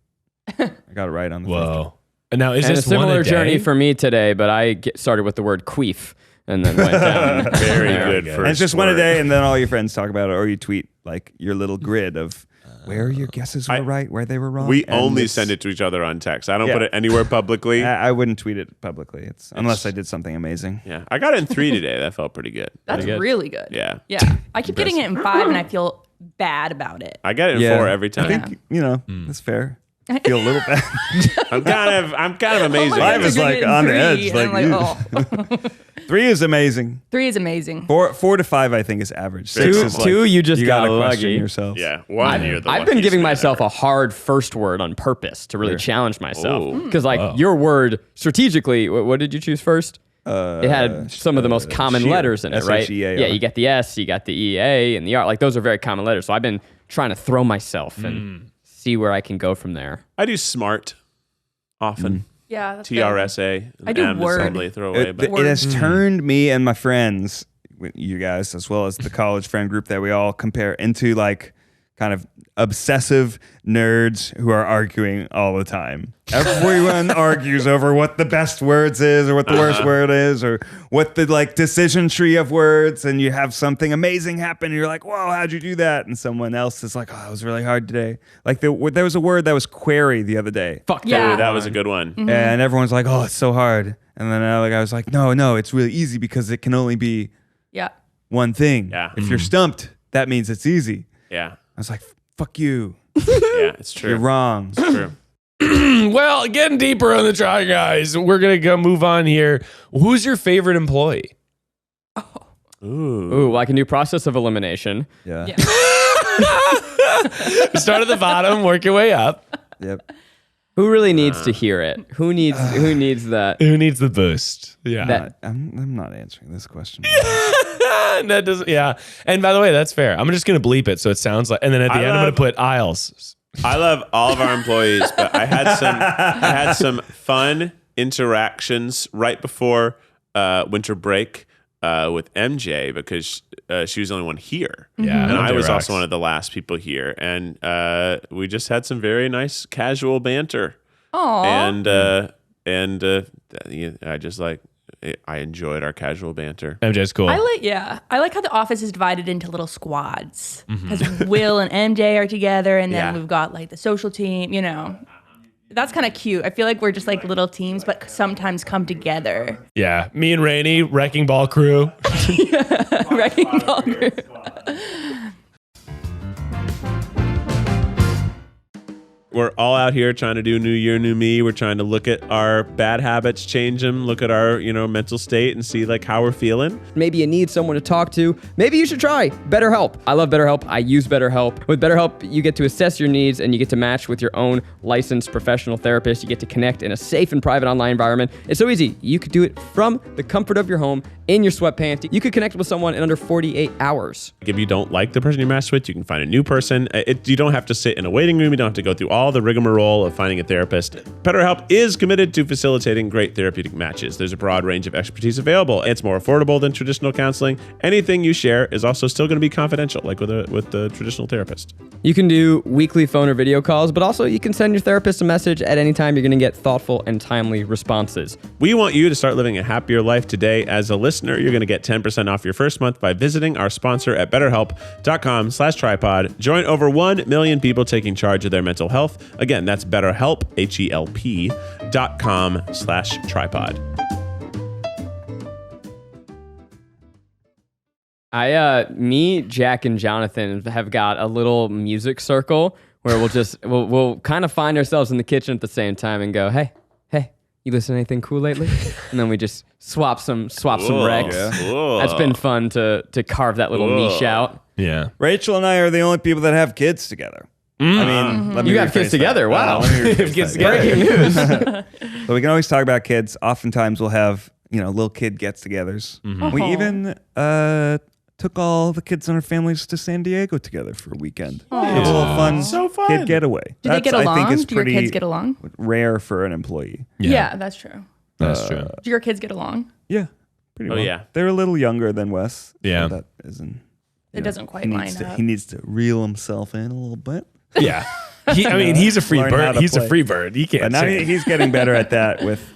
I got it right on the first one. Whoa. And now is And a this one similar a day? journey for me today, but I started with the word queef and then went down. Very there. good. And it's just one a day, and then all your friends talk about it, or you tweet like your little grid of where your guesses were right, where they were wrong. We and only it's- send it to each other on text. I don't Yeah. put it anywhere publicly. I wouldn't tweet it publicly. Unless I did something amazing. Yeah, I got it in 3 today. That felt pretty good. That's good. really good. Yeah. Yeah. I keep getting it in 5 and I feel bad about it. I get it in 4 every time. I think that's fair. I feel a little bad. I'm kind of amazing. Five is like on the edge, And I'm like, oh. 3 is amazing. 3 is amazing. 4 to 5, I think, is average. 6 is like, two, you just you got gotta question lucky. yourself. Yeah, 1 you're the I've been luckiest giving man myself ever. a hard first word on purpose to really challenge myself. Oh. Because your word strategically, what did you choose first? It had some of the most common sheer. letters in it, right? S-H-E-A-R. Yeah, you got the S, you got the E-A, and the R. Like, those are very common letters. So I've been trying to throw myself and see where I can go from there. I do smart often. Yeah. That's good. TRSA. I do M is word. totally throwaway, It, but it has turned me and my friends, you guys, as well as the college friend group that we all compare, into like kind of obsessive nerds who are arguing all the time. Everyone argues over what the best words is or what the worst word is or what the like decision tree of words, and you have something amazing happen and you're like, whoa, how'd you do that? And someone else is like, oh, it was really hard today. Like there was a word that was query the other day. Fuck Yeah. Ooh, that was a good one. And everyone's like, oh, it's so hard. And then I was like, no, it's really easy because it can only be Yeah. one thing. Yeah. If you're stumped, that means it's easy. Yeah. I was like, fuck you. Yeah, it's true. You're wrong. It's true. Well, getting deeper on the Try Guys, we're gonna go move on here. Who's your favorite employee? Ooh. Ooh, like a new process of elimination. Yeah. Yeah. Start at the bottom, work your way up. Yep. Who really needs to hear it? Who needs that? Who needs the boost? Yeah. That- I'm not answering this question. That doesn't. Yeah. And by the way, that's fair. I'm just gonna bleep it so it sounds like. And then at the end, I'm gonna put aisles. I love all of our employees, but I had some fun interactions right before winter break with MJ because she was the only one here. Yeah. And I was MJ also rocks. one of the last people here. And we just had some very nice casual banter. Aw. And I just like, I enjoyed our casual banter. MJ's cool. I like how the office is divided into little squads because Will and MJ are together, and then Yeah. we've got like the social team. You know, that's kind of cute. I feel like we're just like little teams, but sometimes come together. Yeah. Me and Rainie, Wrecking Ball crew. Wrecking Ball group. We're all out here trying to do new year, new me. We're trying to look at our bad habits, change them, look at our, mental state and see like how we're feeling. Maybe you need someone to talk to. Maybe you should try BetterHelp. I love BetterHelp. I use BetterHelp. With BetterHelp, you get to assess your needs and you get to match with your own licensed professional therapist. You get to connect in a safe and private online environment. It's so easy. You could do it from the comfort of your home in your sweatpants. You could connect with someone in under 48 hours. If you don't like the person you matched with, you can find a new person. You don't have to sit in a waiting room. You don't have to go through all the rigmarole of finding a therapist. BetterHelp is committed to facilitating great therapeutic matches. There's a broad range of expertise available. It's more affordable than traditional counseling. Anything you share is also still going to be confidential, like with the traditional therapist. You can do weekly phone or video calls, but also you can send your therapist a message at any time. You're going to get thoughtful and timely responses. We want you to start living a happier life today. As a listener, you're going to get 10% off your first month by visiting our sponsor at betterhelp.com/TryPod. Join over 1 million people taking charge of their mental health. Again, that's BetterHelp, HELP.com/TryPod. Me, Jack, and Jonathan have got a little music circle where we'll kind of find ourselves in the kitchen at the same time and go, hey, you listen to anything cool lately? And then we just swap some recs. Whoa. That's been fun to carve that little niche out. Yeah. Rachel and I are the only people that have kids together. I mean, let me You have kids rephrase together. that. Wow. Let me rephrase Kids that. together. Breaking news. So we can always talk about kids. Oftentimes we'll have, little kid gets-togethers. We even took all the kids and our families to San Diego together for a weekend. Have a little fun, So fun. kid getaway. Do they get along? I think is Do your pretty kids get along? rare for an employee. Yeah, that's true. That's true. Do your kids get along? Yeah, pretty Oh, well. yeah. They're a little younger than Wes. Yeah. So that isn't. It doesn't quite he line needs up. He needs to reel himself in a little bit. Yeah. He's a free Learn how bird. to He's a play. free bird. He can't But now sing. he's getting better at that with,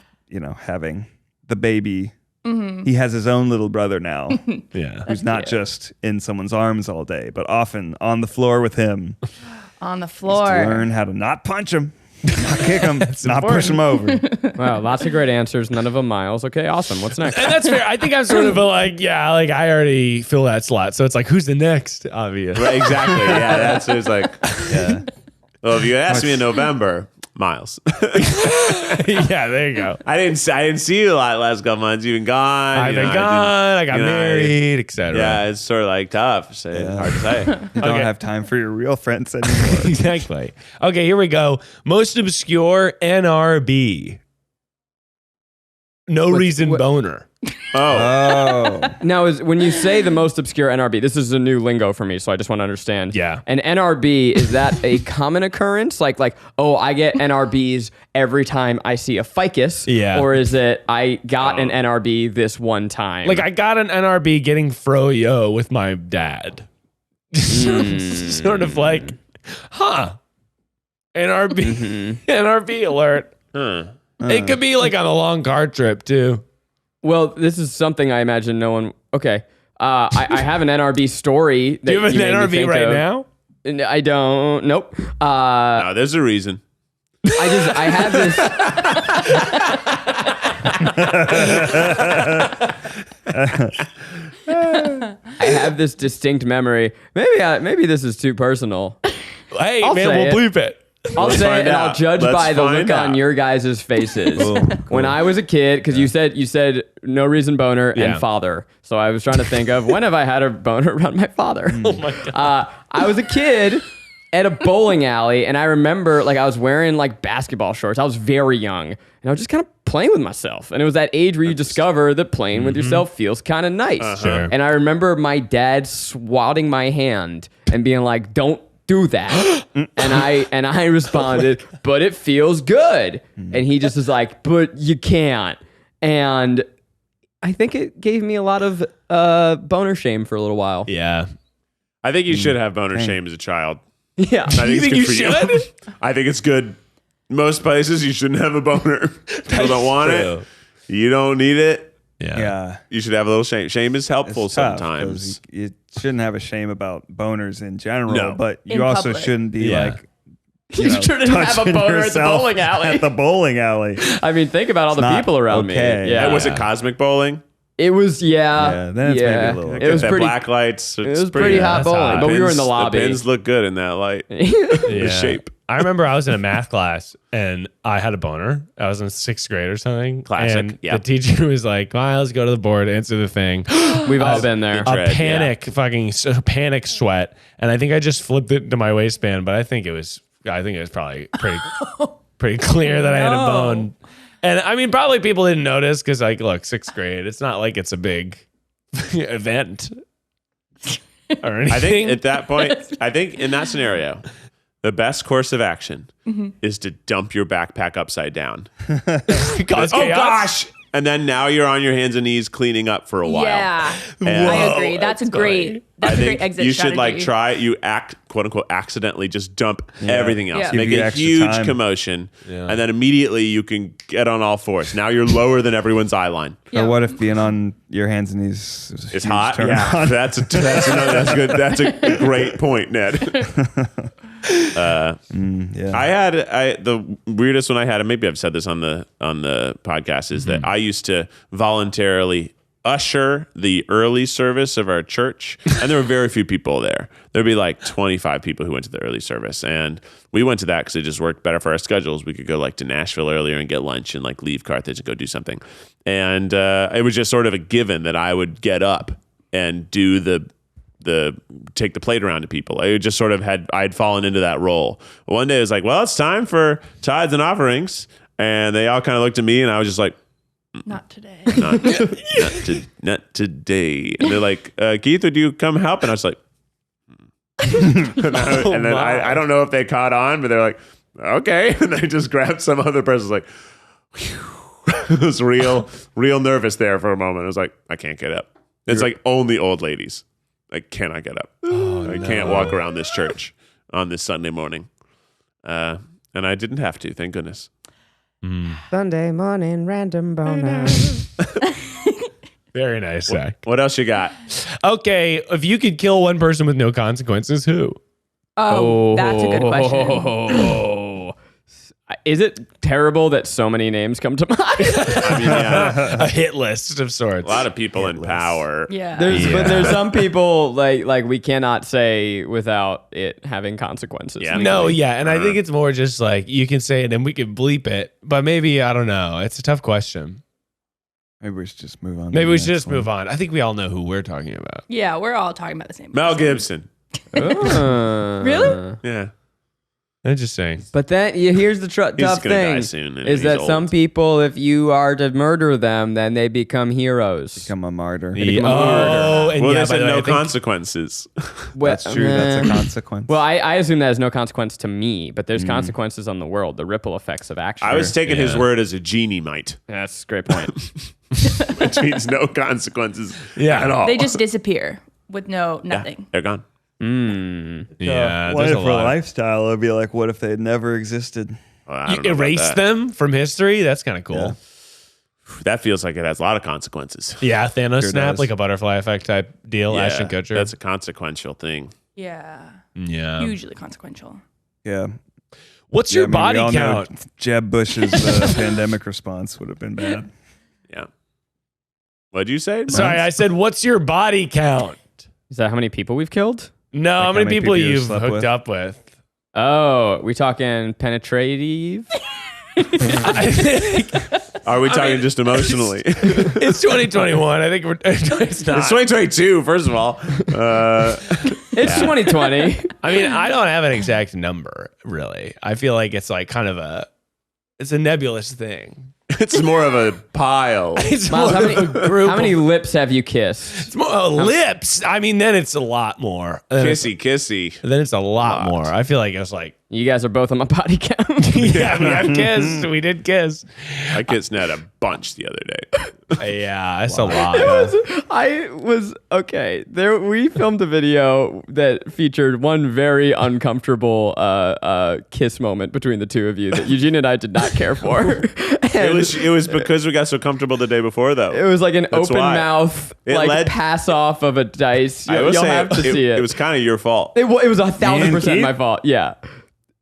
having the baby. He has his own little brother now, Yeah. who's not just in someone's arms all day, but often on the floor with him. On the Just floor. learn how to not punch them, not kick them, not push them over. Wow, lots of great answers. None of them Miles. Okay, awesome. What's next? And that's fair. I think I'm sort of like, I already fill that slot. So it's like, who's the next? Obvious. Right, exactly. Yeah, that's it's like. Yeah. Well, if you asked me in November, Miles. Yeah, there you go. I didn't see you a lot last couple months. You've been gone. I've been gone. I got married, etc. Yeah, it's sort of like tough. So hard to say. You don't have time for your real friends anymore. Exactly. Okay, here we go. Most obscure NRB. No reason boner. Oh. Now, when you say the most obscure NRB, this is a new lingo for me, so I just want to understand. Yeah. An NRB, is that a common occurrence? Like, oh, I get NRBs every time I see a ficus? Yeah. Or is it I got an NRB this one time? Like I got an NRB getting froyo with my dad. Sort of like, NRB, NRB alert. It could be like on a long car trip too. Well, this is something I imagine no one. Okay. I have an NRB story. That Do you have an made me NRB think right of. now? I don't. Nope. No, there's a reason. I have this. I have this distinct memory. Maybe this is too personal. Hey, I'll man, say we'll bleep it. I'll Let's say find it, and out. I'll judge Let's by the find look on out. your guys' faces. Cool. When I was a kid, because you said no reason boner Yeah. and father, so I was trying to think of when have I had a boner around my father. Oh my god! I was a kid at a bowling alley, and I remember like I was wearing like basketball shorts. I was very young, and I was just kind of playing with myself. And it was that age where you discover that playing with yourself feels kind of nice. Sure. And I remember my dad swatting my hand and being like, "Don't do that." and I responded, "But it feels good." And he just was like, "But you can't." And I think it gave me a lot of boner shame for a little while. Yeah. I think you should have boner shame as a child. Yeah. I think You it's think good you for should? you. I think it's good. Most places you shouldn't have a boner. People don't want true. it. You don't need it. Yeah. You should have a little shame. Shame is helpful It's tough, sometimes. 'cause you shouldn't have a shame about boners in general, No. but you In also public. shouldn't be Yeah. like You shouldn't have a touching boner at the yourself bowling alley. At the bowling alley. I mean, think about all the not people around okay. me. Yeah. And was it cosmic bowling? It was, Yeah, then it's maybe a little- It Get was that pretty. black lights. It was pretty hot that's bowling, hot. but we were in the lobby. The pins look good in that light. The shape. I remember I was in a math class and I had a boner. I was in 6th grade or something. Classic, And yep. the teacher was like, Miles, go to the board, answer the thing. We've all been there. Dread, A panic, panic sweat. And I think I just flipped it into my waistband, but I think it was probably pretty clear that I had a bone. And I mean, probably people didn't notice because, like, look, 6th grade, it's not like it's a big event or anything. I think at that point, I think in that scenario, the best course of action is to dump your backpack upside down. Cause Oh chaos. gosh! And then now you're on your hands and knees cleaning up for a while. Yeah, And I agree. That's a great. I That's a think great exit you should like strategy. try. You quote unquote accidentally just dump everything else, Yeah. make Give you a extra huge time. commotion, and then immediately you can get on all fours. Now you're lower than everyone's eye line. Yeah. Or what if being on your hands and knees is a It's huge hot. turn Yeah, on? that's good. That's a great point, Ned. Yeah. The weirdest one I had, and maybe I've said this on the podcast, is that I used to voluntarily usher the early service of our church, and there were very few people there. There'd be like 25 people who went to the early service, and we went to that because it just worked better for our schedules. We could go like to Nashville earlier and get lunch and like leave Carthage and go do something, and it was just sort of a given that I would get up and do the take the plate around to people. I just sort of I'd fallen into that role. One day it was like, well, it's time for tithes and offerings, and they all kind of looked at me, and I was just like, Not today. not today. And they're like, Keith, would you come help? And I was like, and then I don't know if they caught on, but they're like, okay. And they just grabbed some other person's like, whew. I was real nervous there for a moment. I was like, I can't get up. It's like only old ladies. I cannot get up. I can't walk around this church on this Sunday morning. And I didn't have to, thank goodness. Sunday morning random boner. Very nice, Zach. What else you got? Okay, if you could kill one person with no consequences, who? Oh, that's a good question. Oh. Is it terrible that so many names come to mind? I mean, yeah, A hit list of sorts. a lot of people in power. Yeah. But there's some people like we cannot say without it having consequences. Yeah. No, yeah, and I think it's more just like you can say it and we can bleep it, but maybe I don't know. It's a tough question. Maybe we should just move on. Maybe we should just move on. I think we all know who we're talking about. Yeah, we're all talking about the same. Mel person. Gibson. Really? Yeah. Interesting. But then here's the tough He's gonna die thing soon, and is he's that old. some people, if you are to murder them, then they become heroes. Become a martyr. Oh, and Well, yeah, they said by the way, no I think- consequences. That's true. That's a consequence. Well, I assume that has no consequence to me, but there's consequences on the world, the ripple effects of action. I was taking his Yeah. word as a genie might, That's a great point. which means no consequences Yeah. at all. They just disappear with nothing. They're gone. Yeah, what there's if a for lot. lifestyle? It'd be like, what if they never existed? Well, I You don't know about erase that. them from history? That's kind of cool. Yeah. That feels like it has a lot of consequences. Yeah, Thanos Sure snap, does. like a butterfly effect type deal. Ashton Kutcher. That's a consequential thing. Yeah. yeah. Hugely consequential. Yeah. What's Yeah, your I mean, we body all know count? Jeb Bush's pandemic response would have been bad. Yeah. What'd you say? Sorry, I said, what's your body count? Is that how many people we've killed? No, how many people you you've slept hooked with? up with? Oh, we talking penetrative? I think Are we talking just emotionally? it's 2021. I think we're. It's not. It's 2022, first of all. It's 2020. I mean, I don't have an exact number, really. I feel like it's like kind of it's a nebulous thing. It's more of a pile. It's Miles, more how of a many, group. how many lips have you kissed? It's more lips. I mean, then it's a lot more. Kissy. Then it's a lot more. I feel like it's like, You guys are both on my body count. yeah, we have kissed. We did kiss. I kissed Ned a bunch the other day. Yeah, that's a lot. I was okay. We filmed a video that featured one very uncomfortable kiss moment between the two of you that Eugene and I did not care for. It was because we got so comfortable the day before, though. It was like an That's open why. mouth, It like led- pass off of a dice. I will You'll say have to see it. It was kind of your fault. It was 1,000% Keith? my fault. Yeah,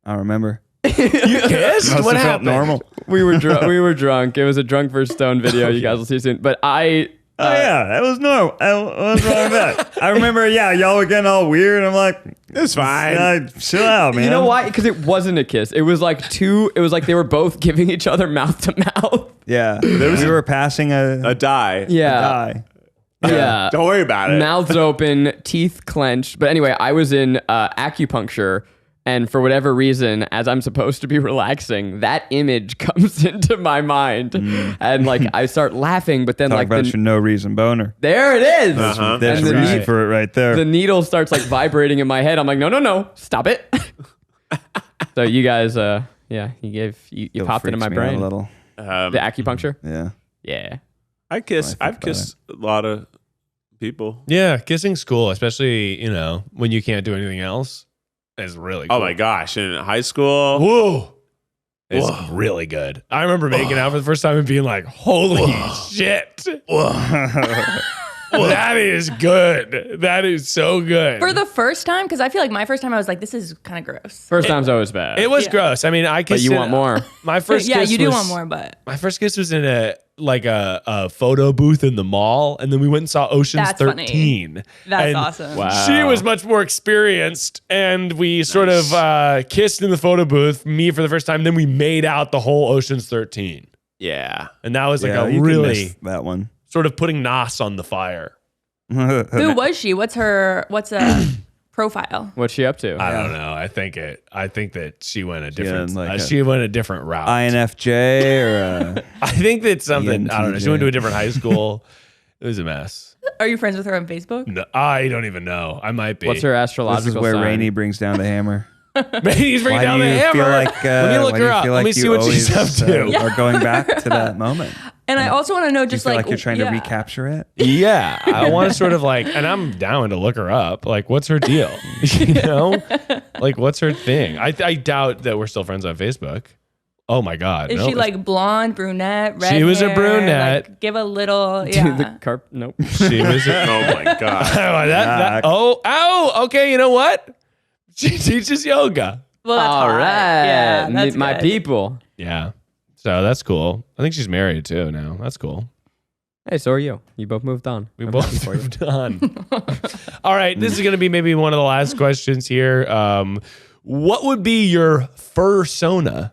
I remember. You kissed? Must What have felt happened? normal. we were we were drunk. It was a drunk versus stone video. You guys will see soon. But I. Oh yeah, that was normal. What's wrong with that? I remember, yeah, y'all were getting all weird. I'm like, It's fine. chill out, man. You know why? Because it wasn't a kiss. It was like It was like they were both giving each other mouth to mouth. Yeah, we were passing A die. Yeah. die. Yeah. Don't worry about it. Mouths open, teeth clenched. But anyway, I was in acupuncture, and for whatever reason, as I'm supposed to be relaxing, that image comes into my mind, and like I start laughing. But then Talk like about your no reason boner. there it is. Uh-huh. There's And a the reason knee- for it right there. The needle starts like vibrating in my head. I'm like, no, stop it. So you guys, you Still popped into freaks my me out brain. a little. The acupuncture. Yeah. Yeah. I've kissed a lot of people. Yeah, kissing's cool, especially, when you can't do anything else. It's really cool. Oh my gosh! In high school, Whoa. It's really good. I remember making out for the first time and being like, holy shit. That is good. That is so good. For the first time, because I feel like my first time I was like, this is kind of gross. First time's always bad. It was Yeah. gross. I mean, I but kissed you in- want more. My first Yeah, kiss you do was- want more, but My first kiss was in a photo booth in the mall, and then we went and saw Ocean's That's funny. 13. that's And awesome. Wow. She was much more experienced, and we sort of kissed in the photo booth, me for the first time. Then we made out the whole Ocean's 13. yeah. And that was like Yeah, a you can really miss that one. sort of putting Nos on the fire. Who was she? What's a profile? What's she up to? I don't know. I think that she went a different. like she went a different route. INFJ or I think that something. I don't know. She ENTJ. went to a different high school. It was a mess. Are you friends with her on Facebook? No, I don't even know. I might be. What's her astrological this is where sign? Rainey brings down the hammer. Maybe he's bringing Why down do the you hammer. feel like? Let me look why do her you up. feel Let like me see you what she's always, up to. Are going back to that moment. And I also want to know, Do you just feel like like you're trying yeah. to recapture it? Yeah, I want to sort of like, and I'm down to look her up. Like, what's her deal? Like, what's her thing? I doubt that we're still friends on Facebook. Oh my God. Is no. she like blonde, brunette, red She was a hair? brunette. Like, give a little, Dude, yeah. the carp. Nope. She was. Oh my god! Okay, you know what? She teaches yoga. Well, that's All hot. right. Yeah, that's my good. people. Yeah. So that's cool. I think she's married too now. That's cool. Hey, so are you. You both moved on. We I'm both happy for you. moved on. All right. This is going to be maybe one of the last questions here. What would be your fursona?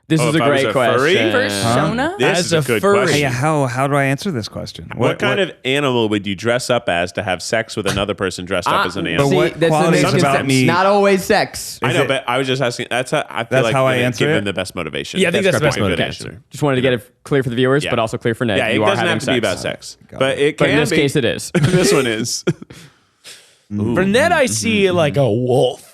This is if a I was great a furry? question. Fursona? This As is a a good furry. question. Hey, how do I answer this question? What kind of animal would you dress up as to have sex with another person dressed up as an animal? But what that's the qualities next about step. me- Not always sex. I know, it- but I was just asking. I feel That's like how I I'm gonna answer give it? him the best motivation. Yeah, I think that's the best probably a good motivation. answer. Just wanted to get it clear for the viewers, Yeah. but also clear for Ned. Yeah, it you are doesn't having have to be sex. about sex, Got but it. it But can in this be. case, it is. This one is. For Ned, I see like a wolf.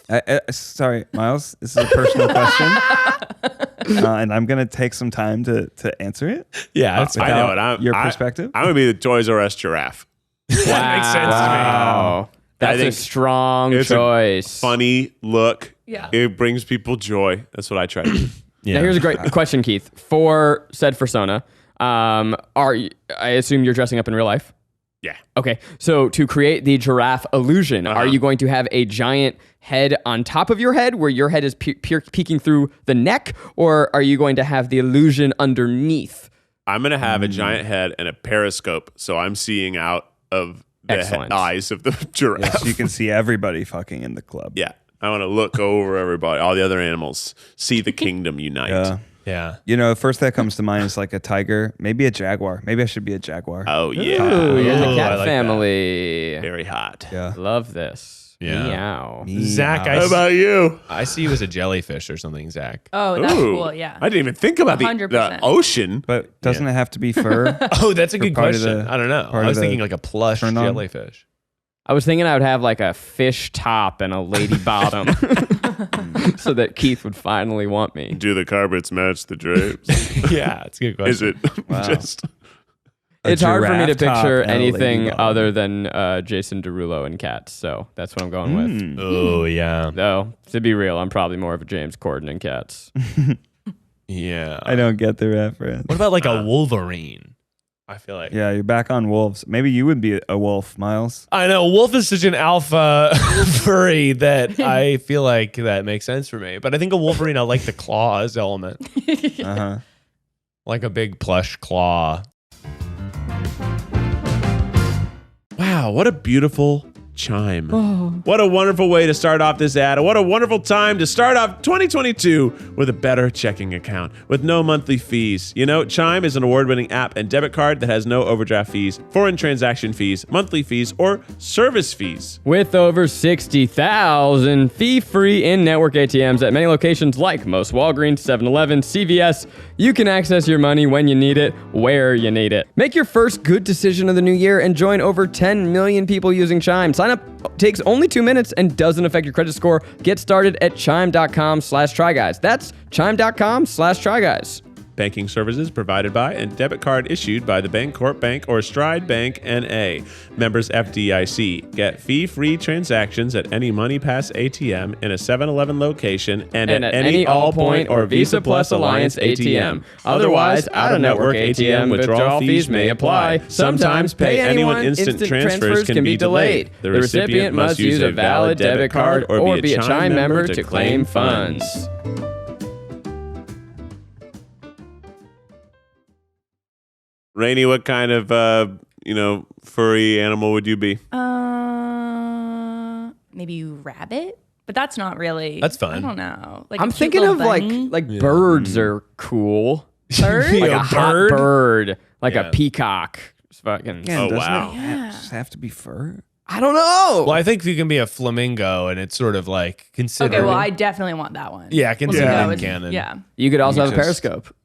Sorry, Miles. This is a personal question, and I'm gonna take some time to answer it. Yeah, that's I fine. know it. Your perspective? I'm gonna be the Toys R Us giraffe. That makes sense to me. Wow. That's a think strong it's a choice. Funny look. Yeah. It brings people joy. That's what I try to do. Yeah. Now, here's a great question, Keith. For said fursona, I assume you're dressing up in real life? Yeah. Okay, so to create the giraffe illusion, Uh-huh. are you going to have a giant head on top of your head where your head is peeking through the neck, or are you going to have the illusion underneath? I'm gonna have a giant head and a periscope, so I'm seeing out of the Excellent. eyes of the giraffe. So you can see everybody fucking in the club. Yeah. I want to look over everybody, all the other animals, see the kingdom unite. Yeah. Yeah. You know, first that comes to mind is like a tiger, maybe a jaguar. Maybe I should be a jaguar. Oh yeah. Ooh, you're in the Ooh, cat I like family. Very hot. Yeah. Love this. Yeah. Meow. Zach, How about you? I see you as a jellyfish or something, Zach. Oh, that's Ooh. cool. Yeah. I didn't even think about the 100%. ocean. But doesn't it have to be fur? Oh, that's a good part of question. the- I don't know. part I of was the thinking like a plush turn on? jellyfish. I was thinking I would have like a fish top and a lady bottom so that Keith would finally want me. Do the carpets match the drapes? Yeah, it's a good question. Is it just? A It's hard for me to giraffe top picture and a lady anything bottom. other than Jason Derulo and cats, so that's what I'm going with. Oh, yeah. Though, to be real, I'm probably more of a James Corden and cats. Yeah. I don't get the reference. What about like a Wolverine? I feel like. Yeah, you're back on wolves. Maybe you would be a wolf, Miles. I know wolf is such an alpha furry that I feel like that makes sense for me. But I think a Wolverine, I like the claws element, Uh-huh. like a big plush claw. Wow, what a beautiful chime. What a wonderful way to start off this ad. What a wonderful time to start off 2022 with a better checking account with no monthly fees. You know, Chime is an award-winning app and debit card that has no overdraft fees, foreign transaction fees, monthly fees, or service fees. With over 60,000 fee-free in-network ATMs at many locations like most Walgreens, 7-Eleven, CVS, you can access your money when you need it, where you need it. Make your first good decision of the new year and join over 10 million people using Chime. Sign up takes only 2 minutes and doesn't affect your credit score. Get started at chime.com/tryguys. That's chime.com/tryguys. Banking services provided by and debit card issued by the Bancorp Bank or Stride Bank N.A. Members FDIC. Get fee-free transactions at any MoneyPass ATM in a 7-Eleven location and at any Allpoint or Visa Plus Alliance ATM. Otherwise, out-of-network ATM withdrawal fees may apply. Sometimes pay anyone instant transfers can be delayed. The recipient must use a valid debit card or be a Chime member to claim funds. Rainie, what kind of furry animal would you be? Maybe rabbit, but that's not really. That's fun. I don't know. Like I'm a cute thinking little of bunny. like birds are cool. bird. Like Yeah, a hot bird? bird, like Yeah. a peacock. It's fucking. Again, Oh, doesn't wow. it just have to be fur? I don't know. Well, I think you can be a flamingo and it's sort of like considered. Okay, well, I definitely want that one. Yeah, considered Flamingo in is- canon. Yeah. You could also You have a just- periscope.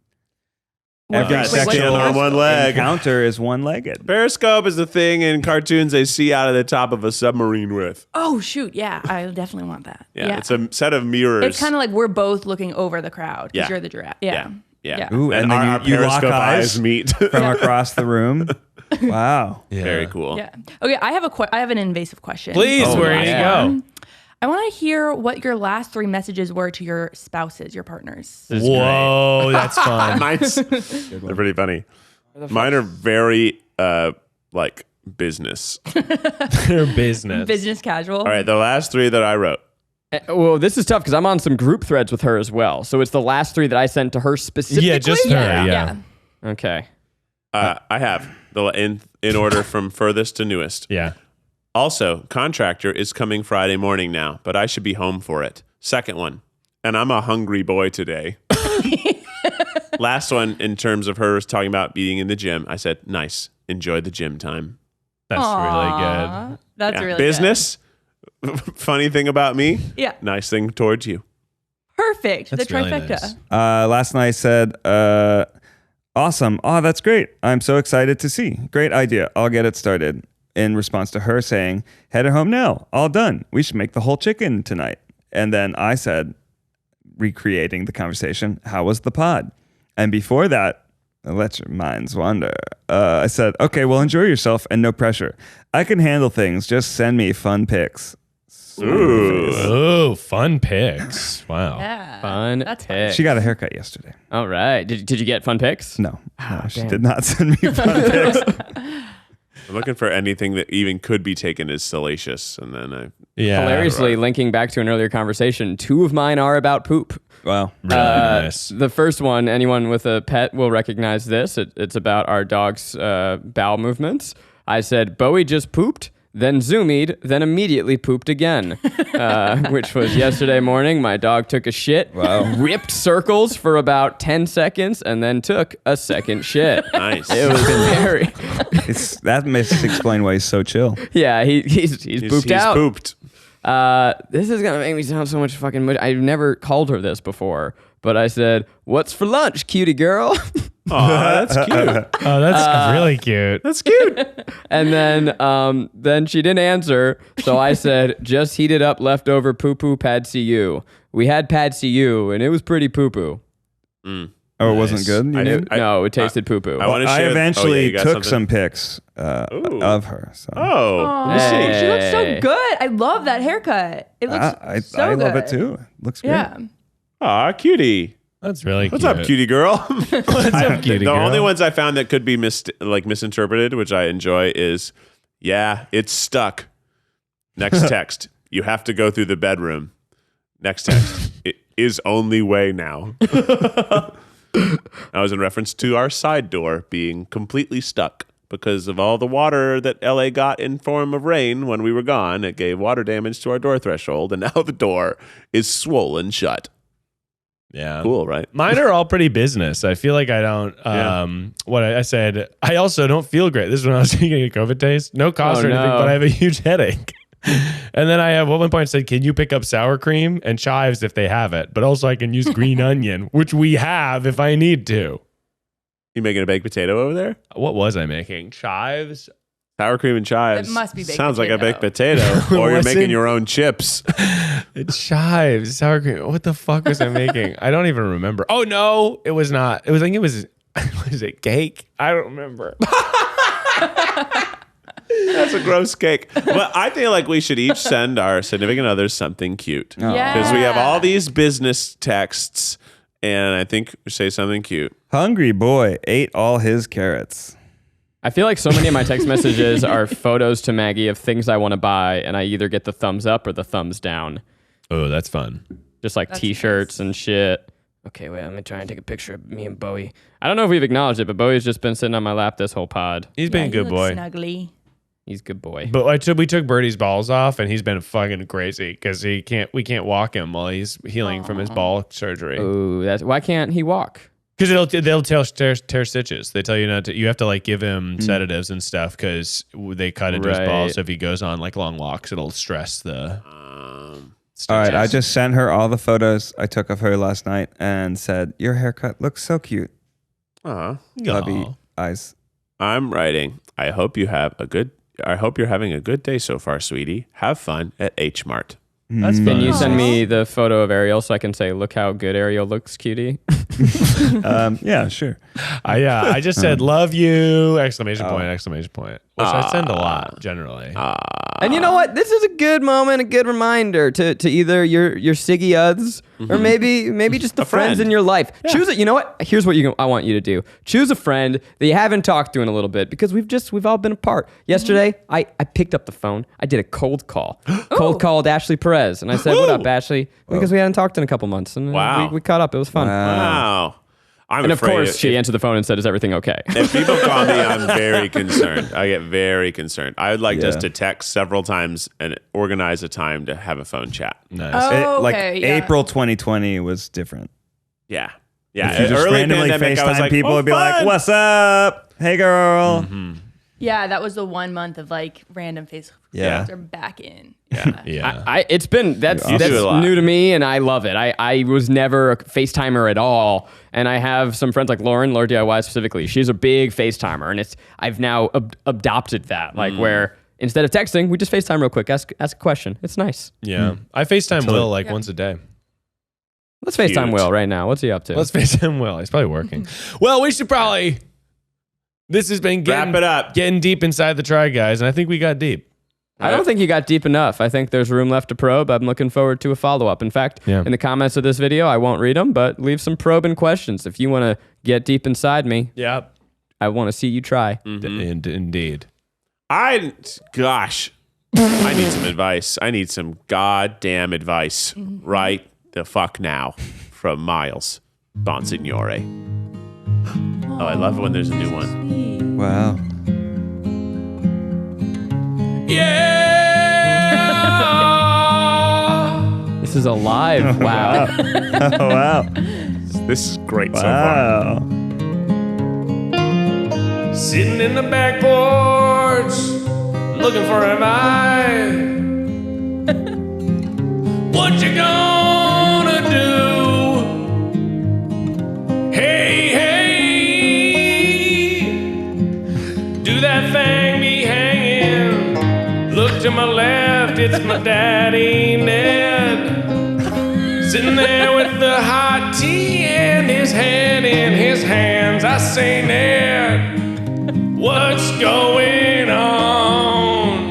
Every Wait, sexual what's- on one leg. encounter is one-legged. Periscope is the thing in cartoons they see out of the top of a submarine with. Oh shoot, yeah, I definitely want that. Yeah, it's a set of mirrors. It's kind of like we're both looking over the crowd because Yeah. you're the giraffe. Yeah. Yeah. Ooh, and then our you lock periscope eyes meet. from across the room. Wow. Yeah. Very cool. Yeah. Okay, I have an invasive question. Please, Oh, where do you yeah. go? I want to hear what your last 3 messages were to your spouses, your partners. This is Whoa, that's fun. Mine's they're pretty funny. Mine are very business. Their business. Business casual. All right, the last 3 that I wrote. Well, this is tough because I'm on some group threads with her as well. So it's the last 3 that I sent to her specifically. Yeah, just her. Yeah. Okay. I have in order from furthest to newest. Yeah. Also, contractor is coming Friday morning now, but I should be home for it. Second one, and I'm a hungry boy today. Last one, in terms of her talking about being in the gym, I said, nice, enjoy the gym time. That's really good. That's Yeah. really Business, funny thing about me, good. Yeah. nice thing towards you. Perfect. That's the really trifecta. nice. Last night I said, awesome. Oh, that's great. I'm so excited to see. Great idea. I'll get it started. In response to her saying, headed home now. All done. We should make the whole chicken tonight. And then I said, recreating the conversation, how was the pod? And before that, let your minds wander. I said, okay, well, enjoy yourself and no pressure. I can handle things. Just send me fun pics. Ooh, fun pics. Wow. Yeah. Fun That's pics. She got a haircut yesterday. All right. Did you get fun pics? No, she damn. did not send me fun pics. I'm looking for anything that even could be taken as salacious, and then Yeah. Hilariously, linking back to an earlier conversation, 2 of mine are about poop. Wow. Really nice. The first one, anyone with a pet will recognize this. It's about our dog's bowel movements. I said, Bowie just pooped, then zoomied, then immediately pooped again, which was yesterday morning. My dog took a shit, ripped circles for about 10 seconds, and then took a second shit. Nice. It was very... That must explain why he's so chill. Yeah, he's pooped out. Pooped. This is gonna make me sound so much fucking much. I've never called her this before, but I said, "What's for lunch, cutie girl?" Aw, that's cute. Oh, that's really cute. That's cute. And then she didn't answer, so I said, "Just heated up leftover poo poo pad cu. We had pad cu, and it was pretty poo poo. Oh, it wasn't good? You knew? No, it tasted poo poo. I want to I share. eventually you got took something? some pics of her. So. Oh, let me see. Hey. She looks so good. I love that haircut. It looks so I good. love it too. It looks great. Yeah. Aw, cutie. That's really What's cute. up, cutie girl? What's up, cutie The girl? only ones I found that could be misinterpreted, which I enjoy, is yeah, it's stuck. Next text, you have to go through the bedroom. Next text, it is only way now. That was in reference to our side door being completely stuck because of all the water that LA got in form of rain when we were gone. It gave water damage to our door threshold, and now the door is swollen shut. Yeah. Cool, right? Mine are all pretty business. I feel like I don't, what I said, I also don't feel great. This is when I was taking a COVID test. No cost or anything, no. but I have a huge headache. And then I have at one point said, can you pick up sour cream and chives if they have it? But also I can use green onion, which we have if I need to. You making a baked potato over there? What was I making? Chives? Sour cream and chives. It must be baked Sounds like a potato. baked potato. Or you're What's making in- your own chips. It's chives, sour cream. What the fuck was I making? I don't even remember. Oh no, it was not. It was like was it cake? I don't remember. That's a gross cake. But I feel like we should each send our significant others something cute. Yeah. Because we have all these business texts, and I think we say something cute. Hungry boy ate all his carrots. I feel like so many of my text messages are photos to Maggie of things I want to buy, and I either get the thumbs up or the thumbs down. Oh, that's fun. Just like t-shirts and shit. Okay, wait, let me try and take a picture of me and Bowie. I don't know if we've acknowledged it, but Bowie's just been sitting on my lap this whole pod. He's been a good boy. Snuggly. He's a good boy. But we took Birdie's balls off, and he's been fucking crazy because we can't walk him while he's healing from his ball surgery. Ooh, why can't he walk? Because they'll tear stitches. They tell you not to. You have to like give him sedatives and stuff because they cut into his balls. So if he goes on like long walks, it'll stress the. Stitches. All right, I just sent her all the photos I took of her last night and said, your haircut looks so cute. Aw. Lovey eyes. I'm writing, I hope you're having a good day so far, sweetie. Have fun at H Mart. That's fun. Can you send me the photo of Ariel so I can say, look how good Ariel looks, cutie? Yeah, sure. I just said love you! Exclamation point! Exclamation point! which I send a lot generally. And you know what? This is a good moment, a good reminder to either your Siggy Uds or maybe just the friends friend. in your life. Choose it. You know what? Here's what I want you to do. Choose a friend that you haven't talked to in a little bit because we've all been apart. Yesterday, I picked up the phone. I did a cold call. Cold called Ashley Perez, and I said, "What up, Ashley?" Because we hadn't talked in a couple months, and we caught up. It was fun. Wow. And of course, she answered the phone and said, "Is everything okay?" If people call me, I'm very concerned. I get very concerned. I would like us to text several times and organize a time to have a phone chat. Nice. April 2020 was different. Yeah. If you just Early randomly pandemic, I was FaceTime like, people, would be fun. like, "What's up? Hey, girl." Yeah, that was the 1 month of like random Facebook Yeah. are back in. Yeah. It's been that's You do a lot. new to me, and I love it. I was never a FaceTimer at all, and I have some friends like Lauren DIY specifically. She's a big FaceTimer, and I've now adopted that, like where instead of texting, we just FaceTime real quick, ask a question. It's nice. Yeah. I FaceTime Will like once a day. Let's FaceTime Cute. Will right now. What's he up to? Let's FaceTime Will. He's probably working. Well, we should probably. This has been Wrap it up. getting deep inside the Try Guys, and I think we got deep. I don't think you got deep enough. I think there's room left to probe. I'm looking forward to a follow-up. In fact, in the comments of this video, I won't read them, but leave some probing questions. If you want to get deep inside me, Yeah. I want to see you try. Indeed. Gosh, I need some advice. I need some goddamn advice right the fuck now from Miles Bonsignore. Oh, I love it when there's a new one. Wow. Yeah. This is a live. Wow. Oh, wow. This is great so far. Wow. Sitting in the back porch, looking for advice. What you gonna do? Hey, do that thing be hanging? Look to my left, it's my daddy Ned. Sitting there with the hot tea and his head in his hands. I say, Ned, what's going on?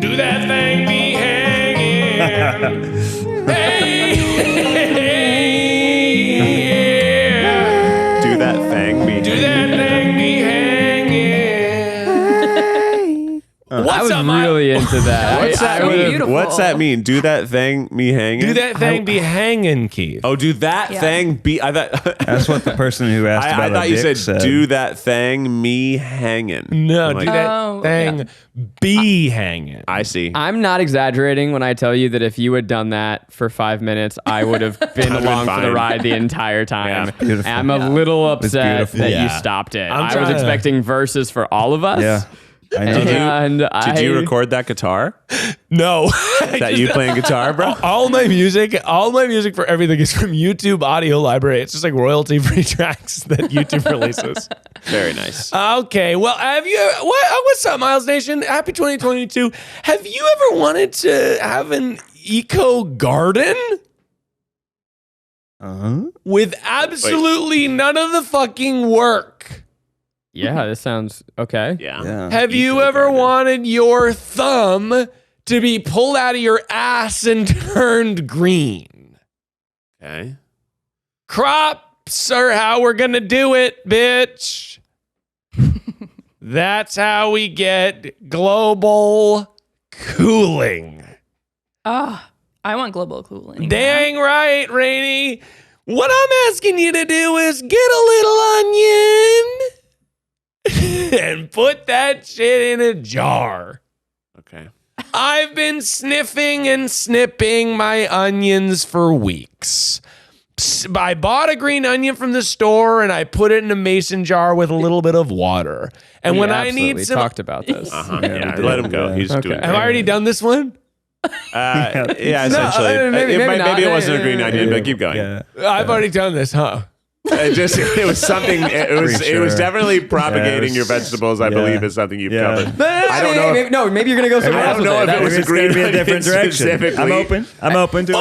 Do that thing be hanging? Hey, yeah. Do that thing. Do that thing be hanging? I What's was up, really into that. Beautiful. What's that mean? Do that thing, me hanging? Do that thing be hanging, Keith? Oh, do that thing be? I thought. That's what the person who asked I about thought a you dick said, "Do that thing, me hanging." No, I'm do like, that thing be hanging. I see. I'm not exaggerating when I tell you that if you had done that for 5 minutes, I would have been along for the fine. ride the entire time. Yeah. Beautiful. I'm a little upset beautiful. that Yeah. you stopped it. I'm I was trying to- expecting verses for all of us. Yeah. I know. And Did you record that guitar? No. Is that you playing guitar, bro? all my music for everything is from YouTube Audio Library. It's just like royalty-free tracks that YouTube releases. Very nice. Okay, well, what's up, Miles Nation? Happy 2022. Have you ever wanted to have an eco garden? With absolutely none of the fucking work. Yeah, this sounds okay. Yeah. Have you ever wanted your thumb to be pulled out of your ass and turned green? Okay. Crops are how we're gonna do it, bitch. That's how we get global cooling. I want global cooling. Dang right, Rainie. What I'm asking you to do is get a little onion and put that shit in a jar. Okay. I've been sniffing and snipping my onions for weeks. I bought a green onion from the store and I put it in a mason jar with a little bit of water. And when I need some, talked about this. Yeah, let him go. He's Okay. doing have I already done this one? Yeah, essentially. maybe not. Maybe it wasn't a green onion, but keep going. Yeah. I've already done this, huh? It was something. It was Pretty sure. definitely propagating Yeah, your vegetables. I believe is something you've Yeah. covered. I don't know if- Maybe you're gonna go somewhere I else don't with know it. if it was Maybe a it's gonna green be a onion different direction. specifically. I'm open to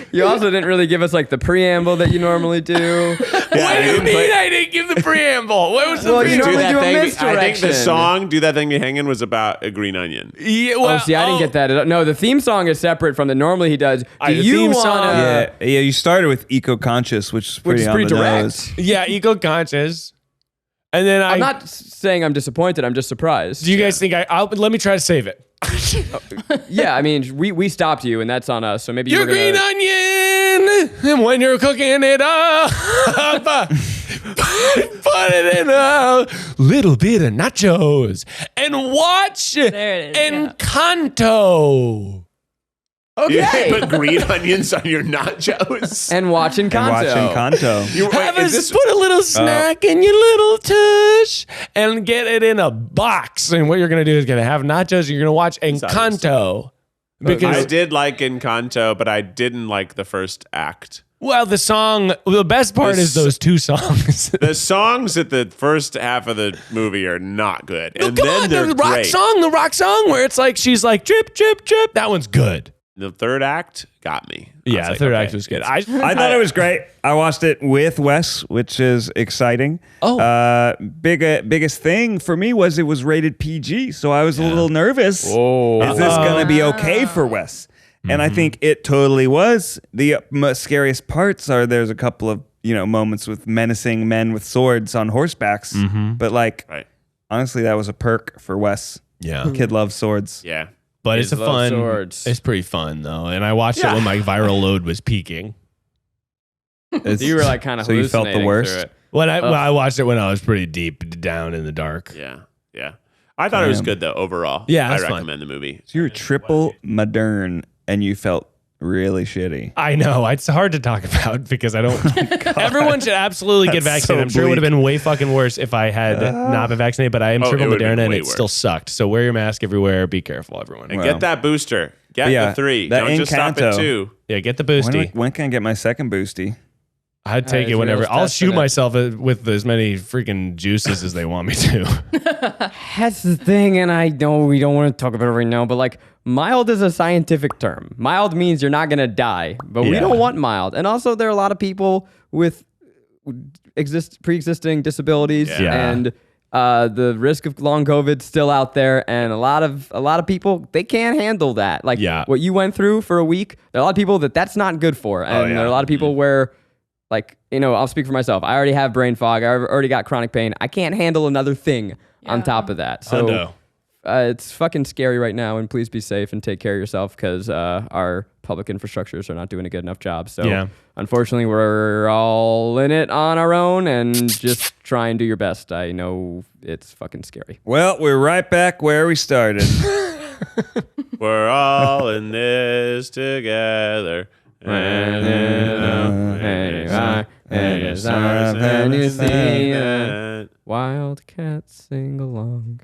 it. You also didn't really give us like the preamble that you normally do. What do you mean I didn't give the preamble? What was the Well, you preamble? normally do a I think misdirection. the song "Do That Thing Be Hanging" was about a green onion. Yeah, Oh, see, I didn't get that. No, the theme song is separate from the normally he does. Do the you theme want song- Yeah, you started with eco-conscious, which is pretty, on the direct. nose. Yeah, eco-conscious. And then I'm not saying I'm disappointed. I'm just surprised. Do you guys think I'll let me try to save it? Yeah, I mean, we stopped you, and that's on us. So maybe Your you were gonna, green onion, and when you're cooking it up, put it in a little bit of nachos and watch There it is, Encanto. Okay. You put green onions on your nachos. And watching Kanto. And watching Kanto. You- wait, is this- Put a little snack in your little tush and get it in a box. And what you're gonna do is gonna have nachos. And you're gonna watch Encanto I because did like Encanto, but I didn't like the first act. well, the best part is those two songs. The songs at the first half of the movie are not good, and Come then on, they're the great. rock song where it's like she's like drip, drip, drip. That one's good. The third act got me. I Yeah, was the like, third okay, act was good. it's- I thought it was great. I watched it with Wes, which is exciting. Oh. Biggest thing for me was it was rated PG, so I was a little nervous. Oh. Is this going to be okay for Wes? And I think it totally was. The scariest parts are there's a couple of moments with menacing men with swords on horsebacks, but like Right. honestly, that was a perk for Wes. Yeah. Kid loves swords. Yeah. But it's a love fun. swords. It's pretty fun though, and I watched it when my viral load was peaking. You were like kind of So you felt the hallucinating worst? through it. When I watched it when I was pretty deep down in the dark. Yeah. Yeah. I thought it was good though overall. Yeah, I it's fun. recommend the movie. So you were triple modern and you felt really shitty. I know it's hard to talk about because I don't. Everyone should absolutely get That's vaccinated. so I'm sure it would have bleak. been way fucking worse if I had not been vaccinated. But I am triple it would've been Moderna and way it still worse. sucked. So wear your mask everywhere. Be careful, everyone. And Well. get that booster. Get Yeah, the 3. that Don't just stop at Encanto. 2. Yeah, get the boosty. When can I get my second boosty? I'd take it Israel's whenever. I'll testing shoot it. myself with as many freaking juices as they want me to. That's the thing, and I know we don't want to talk about it right now, but like mild is a scientific term. Mild means you're not gonna die, but we Yeah. don't want mild. And also, there are a lot of people with pre-existing disabilities, Yeah. and the risk of long COVID still out there. And a lot of people, they can't handle that. Like Yeah. what you went through for a week. There are a lot of people that's not good for, and yeah. there are a lot of people where. Like, I'll speak for myself. I already have brain fog. I already got chronic pain. I can't handle another thing on top of that. So Hundo. it's fucking scary right now. And please be safe and take care of yourself because our public infrastructures are not doing a good enough job. So Yeah. unfortunately, we're all in it on our own and just try and do your best. I know it's fucking scary. Well, we're right back where we started. We're all in this together. Wildcats sing along.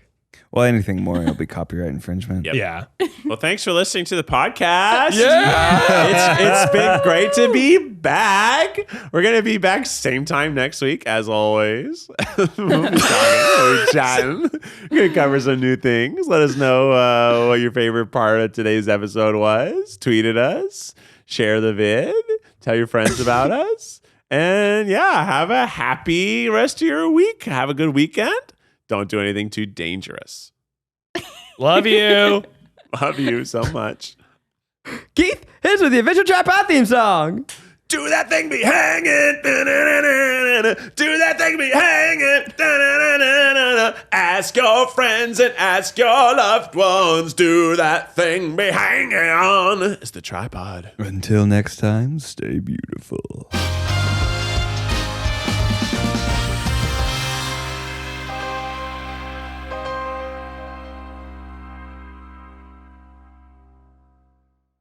Well, anything more will be copyright infringement. Yep. Yeah. Well, thanks for listening to the podcast. It's been great to be back. We're gonna be back same time next week as always. We're chatting. We're gonna cover some new things. Let us know what your favorite part of today's episode was. Tweet at us. Share the vid. Tell your friends about us. And yeah, have a happy rest of your week. Have a good weekend. Don't do anything too dangerous. Love you. Love you so much. Keith, here's with the official TryPod theme song. Do that thing be hanging. Do that thing be hanging. Ask your friends and ask your loved ones. Do that thing be hanging on. It's the TryPod. Until next time, stay beautiful.